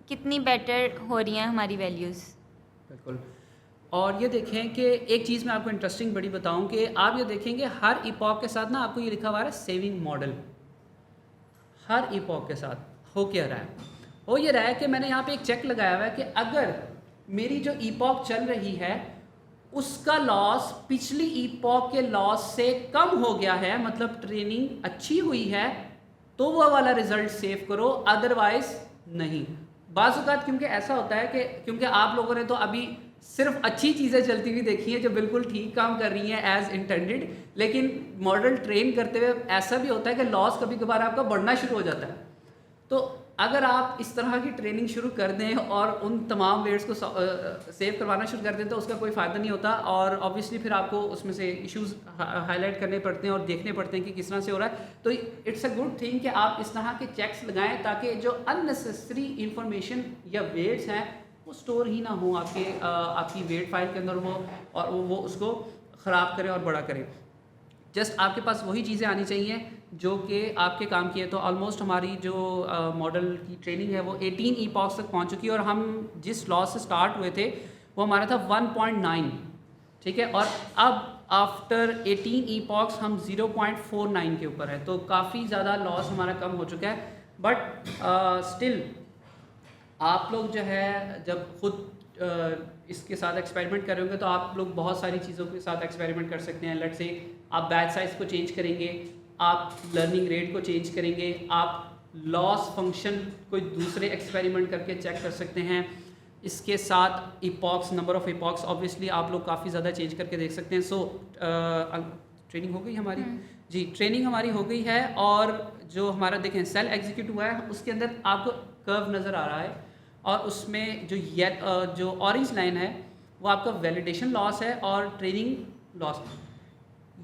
कितनी बेटर हो रही हैं हमारी वैल्यूज़। बिल्कुल। और ये देखें कि एक चीज़ मैं आपको इंटरेस्टिंग बड़ी बताऊं कि आप ये देखेंगे हर इपॉक के साथ ना आपको ये लिखा हुआ है सेविंग मॉडल। हर इपॉक के साथ हो क्या रहा है, हो ये रहा है कि मैंने यहाँ पे एक चेक लगाया हुआ है कि अगर मेरी जो इपॉक चल रही है उसका लॉस पिछली इपॉक के लॉस से कम हो गया है, मतलब ट्रेनिंग अच्छी हुई है, तो वो वाला रिजल्ट सेव करो, अदरवाइज नहीं। बाज़ क्योंकि ऐसा होता है कि क्योंकि आप लोगों ने तो अभी सिर्फ अच्छी चीज़ें चलती हुई देखी हैं जो बिल्कुल ठीक काम कर रही हैं एज इंटेंडेड, लेकिन मॉडल ट्रेन करते हुए ऐसा भी होता है कि लॉस कभी कभार आपका बढ़ना शुरू हो जाता है। तो अगर आप इस तरह की ट्रेनिंग शुरू कर दें और उन तमाम वेट्स को सेव करवाना शुरू कर दें तो उसका कोई फ़ायदा नहीं होता, और ऑब्वियसली फिर आपको उसमें से इश्यूज हाईलाइट करने पड़ते हैं और देखने पड़ते हैं कि किस तरह से हो रहा है। तो इट्स अ गुड थिंग कि आप इस तरह के चेक्स लगाएं ताकि जो अननेसेसरी इंफॉर्मेशन या वेट्स हैं वो स्टोर ही ना हो आपकी वेट फाइल के अंदर, वो उसको ख़राब करे और बड़ा करे। जस्ट आपके पास वही चीज़ें आनी चाहिए जो कि आपके काम की है। तो ऑलमोस्ट हमारी जो मॉडल की ट्रेनिंग है वो 18 ईपॉक्स तक पहुंच चुकी है, और हम जिस लॉस से स्टार्ट हुए थे वो हमारा था 1.9, ठीक है, और अब आफ्टर 18 ईपॉक्स हम 0.49 के ऊपर है, तो काफ़ी ज़्यादा लॉस हमारा कम हो चुका है। बट स्टिल आप लोग जो है जब खुद इसके साथ एक्सपेरिमेंट करोगे तो आप लोग बहुत सारी चीज़ों के साथ एक्सपेरिमेंट कर सकते हैं। लेट्स से आप बैच साइज़ को चेंज करेंगे, आप लर्निंग रेट को चेंज करेंगे, आप लॉस फंक्शन कोई दूसरे एक्सपेरिमेंट करके चेक कर सकते हैं। इसके साथ epochs, number of epochs obviously आप लोग काफ़ी ज़्यादा चेंज करके देख सकते हैं। सो ट्रेनिंग हो गई हमारी जी, ट्रेनिंग हमारी हो गई है, और जो हमारा देखें सेल एग्जीक्यूट हुआ है उसके अंदर आपको कर्व नज़र आ रहा है, और उसमें जो ऑरेंज लाइन है वो आपका वैलिडेशन लॉस है और ट्रेनिंग लॉस।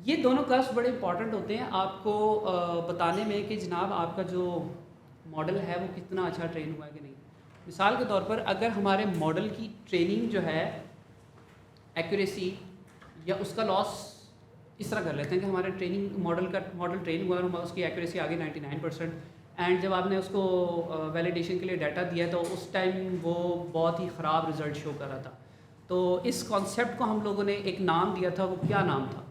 ये दोनों कर्व्स बड़े इंपॉर्टेंट होते हैं आपको बताने में कि जनाब आपका जो मॉडल है वो कितना अच्छा ट्रेन हुआ है कि नहीं। मिसाल के तौर पर अगर हमारे मॉडल की ट्रेनिंग जो है एक्यूरेसी या उसका लॉस इस तरह कर लेते हैं कि हमारे ट्रेनिंग मॉडल ट्रेन हुआ और उसकी एक्यूरेसी आ गई 99%, एंड जब आपने उसको वैलिडेशन के लिए डाटा दिया तो उस टाइम वो बहुत ही ख़राब रिज़ल्ट शो कर रहा था। तो इस कॉन्सेप्ट को हम लोगों ने एक नाम दिया था, वो क्या नाम था?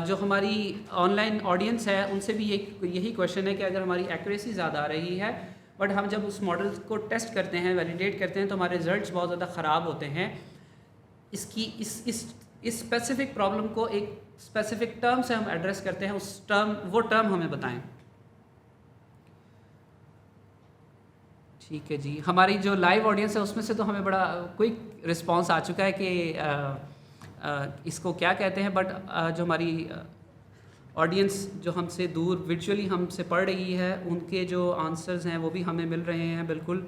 जो हमारी ऑनलाइन ऑडियंस है उनसे भी यही क्वेश्चन है कि अगर हमारी एक्यूरेसी ज़्यादा आ रही है बट हम जब उस मॉडल को टेस्ट करते हैं, वैलिडेट करते हैं, तो हमारे रिजल्ट्स बहुत ज़्यादा ख़राब होते हैं। इसकी इस स्पेसिफिक प्रॉब्लम को एक स्पेसिफिक टर्म से हम एड्रेस करते हैं, वो टर्म हमें बताएं। ठीक है जी, हमारी जो लाइव ऑडियंस है उसमें से तो हमें बड़ा क्विक रिस्पांस आ चुका है कि इसको क्या कहते हैं, बट जो हमारी ऑडियंस जो हमसे दूर वर्चुअली हमसे पढ़ रही है उनके जो आंसर्स हैं वो भी हमें मिल रहे हैं बिल्कुल,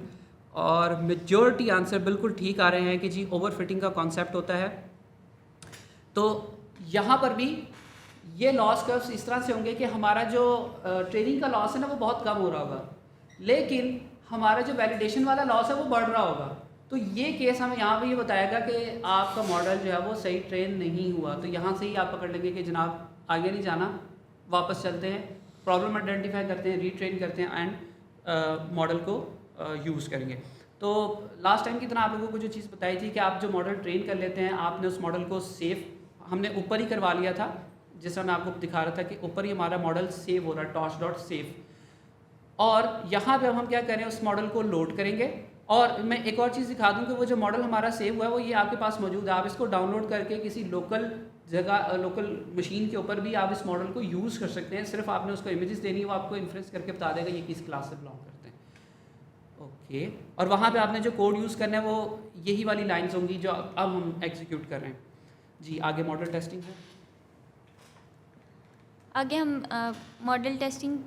और मेजॉरिटी आंसर बिल्कुल ठीक आ रहे हैं कि जी ओवरफिटिंग का कॉन्सेप्ट होता है। तो यहाँ पर भी ये लॉस कर्व्स इस तरह से होंगे कि हमारा जो ट्रेनिंग का लॉस है ना वो बहुत कम हो रहा होगा, लेकिन हमारा जो वैलिडेशन वाला लॉस है वो बढ़ रहा होगा। तो ये केस हमें यहाँ पे ये बताएगा कि आपका मॉडल जो है वो सही ट्रेन नहीं हुआ। तो यहाँ से ही आप पकड़ लेंगे कि जनाब आगे नहीं जाना, वापस चलते हैं, प्रॉब्लम आइडेंटिफाई करते हैं, रीट्रेन करते हैं एंड मॉडल को यूज़ करेंगे। तो लास्ट टाइम की तरह आप लोगों को जो चीज़ बताई थी कि आप जो मॉडल ट्रेन कर लेते हैं, आपने उस मॉडल को सेफ हमने ऊपर ही करवा लिया था जिस तरह मैं आपको दिखा रहा था कि ऊपर ही हमारा मॉडल सेव हो रहा है torch.save, और यहाँ पे अब हम क्या करें, उस मॉडल को लोड करेंगे। और मैं एक और चीज़ दिखा दूँ कि वो जो मॉडल हमारा सेव हुआ है वो ये आपके पास मौजूद है। आप इसको डाउनलोड करके किसी लोकल जगह, लोकल मशीन के ऊपर भी आप इस मॉडल को यूज़ कर सकते हैं। सिर्फ आपने उसको इमेजेस देनी है, वो आपको इन्फ्लुएंस करके बता देगा ये किस क्लास से बिलोंग करते हैं। ओके, और वहाँ पे आपने जो कोड यूज़ करना है वो यही वाली लाइंस होंगी जो अब हम एग्जीक्यूट कर रहे हैं। जी आगे मॉडल टेस्टिंग है। आगे हम मॉडल टेस्टिंग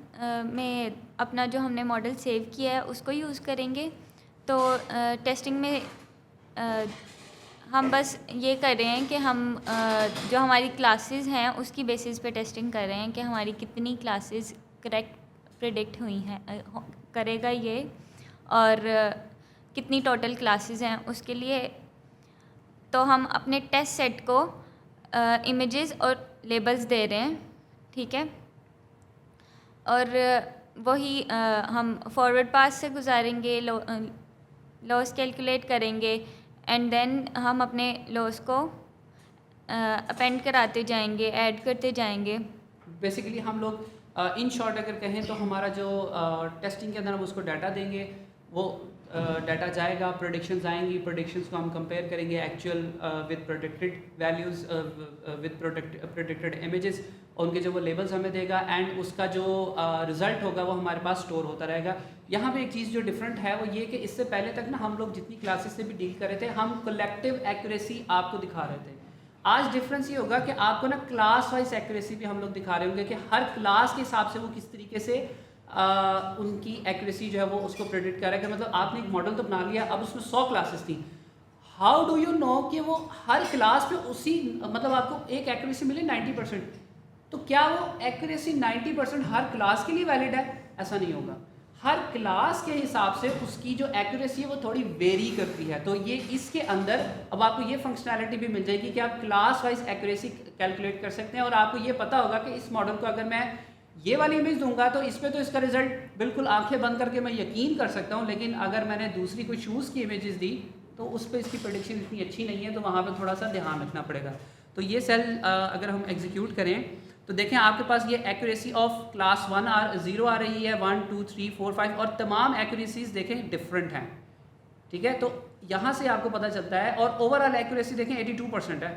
में अपना जो हमने मॉडल सेव किया है उसको यूज़ करेंगे। तो टेस्टिंग में हम बस ये कर रहे हैं कि हम जो हमारी क्लासेस हैं उसकी बेसिस पे टेस्टिंग कर रहे हैं कि हमारी कितनी क्लासेस करेक्ट प्रेडिक्ट हुई हैं, करेगा ये, और कितनी टोटल क्लासेस हैं उसके लिए। तो हम अपने टेस्ट सेट को इमेजेस और लेबल्स दे रहे हैं, ठीक है। और वही हम फॉरवर्ड पास से गुजारेंगे, लॉस कैलकुलेट करेंगे, एंड देन हम अपने लॉस को अपेंड कराते जाएंगे, ऐड करते जाएंगे। बेसिकली हम लोग इन शॉर्ट अगर कहें तो हमारा जो टेस्टिंग के अंदर हम उसको डाटा देंगे, वो डाटा जाएगा, प्रेडिक्शंस आएंगी, प्रेडिक्शंस को हम कंपेयर करेंगे actual with predicted values, with predicted images, उनके जो वो लेबल्स हमें देगा, एंड उसका जो रिज़ल्ट होगा वो हमारे पास स्टोर होता रहेगा। यहाँ पे एक चीज़ जो डिफरेंट है वो ये कि इससे पहले तक ना हम लोग जितनी क्लासेस से भी डील कर रहे थे, हम कलेक्टिव एक्यूरेसी आपको दिखा रहे थे। आज डिफरेंस ये होगा कि आपको ना क्लास वाइज एक्यूरेसी भी हम लोग दिखा रहे होंगे कि हर क्लास के हिसाब से वो किस तरीके से उनकी एक्यूरेसी जो है वो उसको प्रेडिक्ट कर रहा है। कि मतलब आपने एक मॉडल तो बना लिया, अब उसमें 100 क्लासेस थी, हाउ डू यू नो कि वो हर क्लास पे उसी मतलब आपको एक एक्यूरेसी मिले 90%, तो क्या वो एक्यूरेसी 90% हर क्लास के लिए वैलिड है? ऐसा नहीं होगा। हर क्लास के हिसाब से उसकी जो एक्यूरेसी है वो थोड़ी वेरी करती है। तो ये इसके अंदर अब आपको ये फंक्शनैलिटी भी मिल जाएगी कि आप क्लास वाइज एक्यूरेसी कैलकुलेट कर सकते हैं, और आपको ये पता होगा कि इस मॉडल को अगर मैं ये वाली इमेज दूंगा तो इस पर तो इसका रिजल्ट बिल्कुल आंखें बंद करके मैं यकीन कर सकता हूँ, लेकिन अगर मैंने दूसरी कोई शूज़ की इमेजेस दी तो उस पर इसकी प्रेडिक्शन इतनी अच्छी नहीं है, तो वहाँ पर थोड़ा सा ध्यान रखना पड़ेगा। तो ये सेल अगर हम एग्जीक्यूट करें तो देखें आपके पास ये एक्यूरेसी ऑफ क्लास 1 0 आ रही है, 1 2 3 4 5, और तमाम एक्यूरेसीज देखें डिफरेंट हैं, ठीक है। तो यहाँ से आपको पता चलता है, और ओवरऑल एक्यूरेसी देखें 82% है।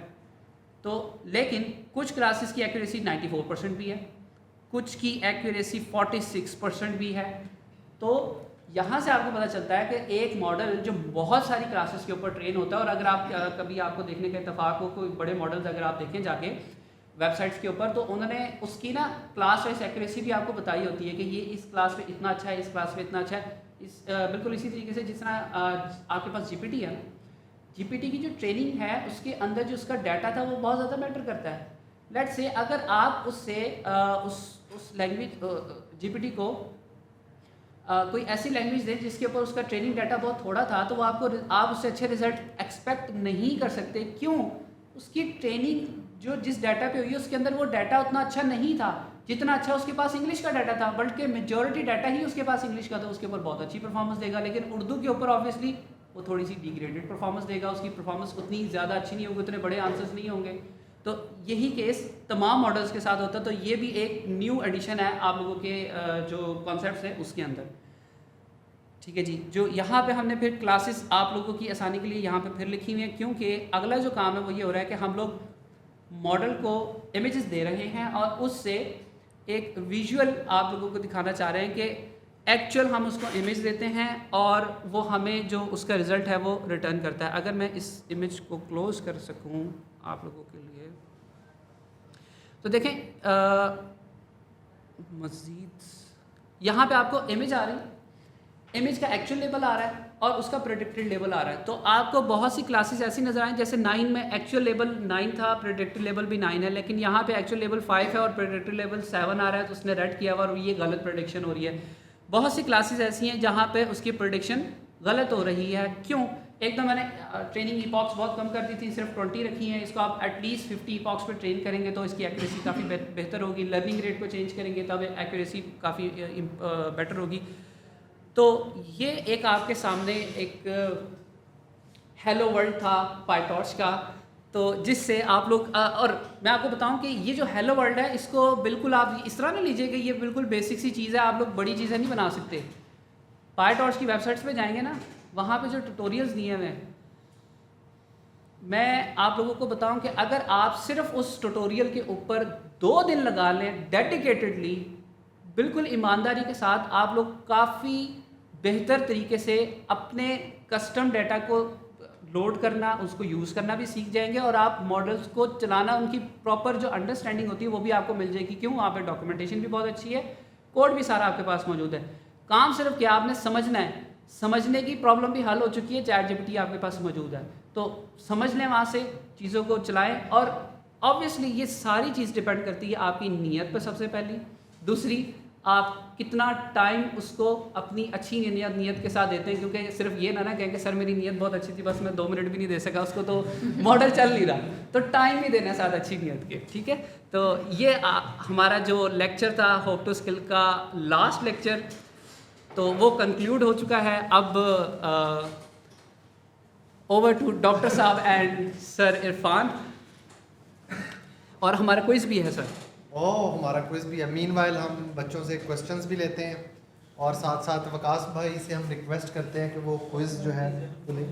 तो लेकिन कुछ क्लासेस की एक्यूरेसी 94% भी है, कुछ की एक्यूरेसी 46% भी है। तो यहाँ से आपको पता चलता है कि एक मॉडल जो बहुत सारी क्लासेस के ऊपर ट्रेन होता है, और अगर आप कभी आपको देखने का इत्तेफाक हो कोई बड़े मॉडल्स अगर आप देखें जाके वेबसाइट्स के ऊपर, तो उन्होंने उसकी ना क्लास वाइज एक्यूरेसी भी आपको बताई होती है कि ये इस क्लास में इतना अच्छा है, इस क्लास में इतना अच्छा है। बिल्कुल इसी तरीके से जिस तरह आपके पास जीपीटी है, जीपीटी की जो ट्रेनिंग है उसके अंदर जो उसका डाटा था वो बहुत ज़्यादा मैटर करता है। लेट्स से अगर आप उससे उस लैंग्वेज जीपीटी को कोई ऐसी लैंग्वेज दें जिसके ऊपर उसका ट्रेनिंग डाटा बहुत थोड़ा था, तो वो आप उससे अच्छे रिजल्ट एक्सपेक्ट नहीं कर सकते। क्यों? उसकी ट्रेनिंग जो जिस डाटा पे हुई है उसके अंदर वो डाटा उतना अच्छा नहीं था जितना अच्छा उसके पास इंग्लिश का डाटा था, बल्कि मेजॉरिटी डाटा ही उसके पास इंग्लिश का था। उसके ऊपर बहुत अच्छी परफॉर्मेंस देगा, लेकिन उर्दू के ऊपर ऑब्वियसली वो थोड़ी सी डिग्रेडेड परफॉर्मेंस देगा, उसकी परफॉर्मेंस उतनी ज़्यादा अच्छी नहीं होगी, उतने बड़े आंसर्स नहीं होंगे। तो यही केस तमाम मॉडल्स के साथ होता है। तो ये भी एक न्यू एडिशन है आप लोगों के जो कॉन्सेप्ट्स हैं उसके अंदर, ठीक है जी। जो यहाँ पे हमने फिर क्लासेस आप लोगों की आसानी के लिए यहाँ पे फिर लिखी हुई है, क्योंकि अगला जो काम है वो ये हो रहा है कि हम लोग मॉडल को इमेजेस दे रहे हैं और उससे एक विजुअल आप लोगों को दिखाना चाह रहे हैं कि एक्चुअल हम उसको इमेज देते हैं और वो हमें जो उसका रिज़ल्ट है वो रिटर्न करता है। अगर मैं इस इमेज को क्लोज कर सकूँ आप लोगों के लिए, तो देखें मज़ीद यहाँ पे आपको इमेज आ रही है, इमेज का एक्चुअल लेबल आ रहा है और उसका प्रेडिक्टेड लेबल आ रहा है। तो आपको बहुत सी क्लासेस ऐसी नजर आए, जैसे 9 में एक्चुअल लेबल 9 था, प्रेडिक्टेड लेबल भी 9 है, लेकिन यहाँ पे एक्चुअल लेबल 5 है और प्रेडिक्टेड लेबल 7 आ रहा है, तो उसने रेड किया हुआ और ये गलत प्रेडिक्शन हो रही है। बहुत सी क्लासेस ऐसी हैं जहाँ पे उसकी प्रेडिक्शन गलत हो रही है। क्यों? एक तो मैंने ट्रेनिंग इपॉक्स बहुत कम कर दी थी, सिर्फ 20 रखी हैं। इसको आप एटलीस्ट 50 इपॉक्स पर ट्रेन करेंगे तो इसकी एक्यूरेसी काफ़ी बेहतर होगी। लर्निंग रेट को चेंज करेंगे तब एक्यूरेसी काफ़ी बेटर होगी। तो ये एक आपके सामने एक हेलो वर्ल्ड था पाइटॉर्च का, तो जिससे आप लोग और मैं आपको बताऊं कि ये जो हेलो वर्ल्ड है इसको बिल्कुल आप इस तरह नहीं लीजिए कि ये बिल्कुल बेसिक सी चीज़ है, आप लोग बड़ी चीज़ें नहीं बना सकते। पाईटॉर्च की वेबसाइट्स पे जाएंगे ना, वहाँ पे जो ट्यूटोरियल्स दिए हुए हैं, मैं आप लोगों को बताऊं कि अगर आप सिर्फ उस ट्यूटोरियल के ऊपर 2 दिन लगा लें डेडिकेटेडली, बिल्कुल ईमानदारी के साथ, आप लोग काफ़ी बेहतर तरीके से अपने कस्टम डाटा को लोड करना, उसको यूज़ करना भी सीख जाएंगे और आप मॉडल्स को चलाना, उनकी प्रॉपर जो अंडरस्टैंडिंग होती है वो भी आपको मिल जाएगी। क्यों? वहाँ पे डॉक्यूमेंटेशन भी बहुत अच्छी है, कोड भी सारा आपके पास मौजूद है। काम सिर्फ क्या आपने समझना है, समझने की प्रॉब्लम भी हल हो चुकी है, चैट जीपीटी आपके पास मौजूद है, तो समझ लें, वहाँ से चीज़ों को चलाएं। और ऑब्वियसली ये सारी चीज़ डिपेंड करती है आपकी नीयत पर सबसे पहली, दूसरी आप कितना टाइम उसको अपनी अच्छी नीयत के साथ देते हैं, क्योंकि सिर्फ ये ना कहें कि सर मेरी नीयत बहुत अच्छी थी बस मैं 2 मिनट भी नहीं दे सका उसको, तो मॉडल चल नहीं रहा, तो टाइम भी देना साथ अच्छी नीयत के, ठीक है। तो ये हमारा जो लेक्चर था होप टू स्किल का लास्ट लेक्चर, तो वो कंक्लूड हो चुका है। अब ओवर टू डॉक्टर साहब एंड सर इरफान, और हमारा क्विज भी है सर। हमारा क्विज भी है। मीनवाइल हम बच्चों से क्वेश्चंस भी लेते हैं और साथ साथ वकास भाई से हम रिक्वेस्ट करते हैं कि वो क्विज जो है वो लें।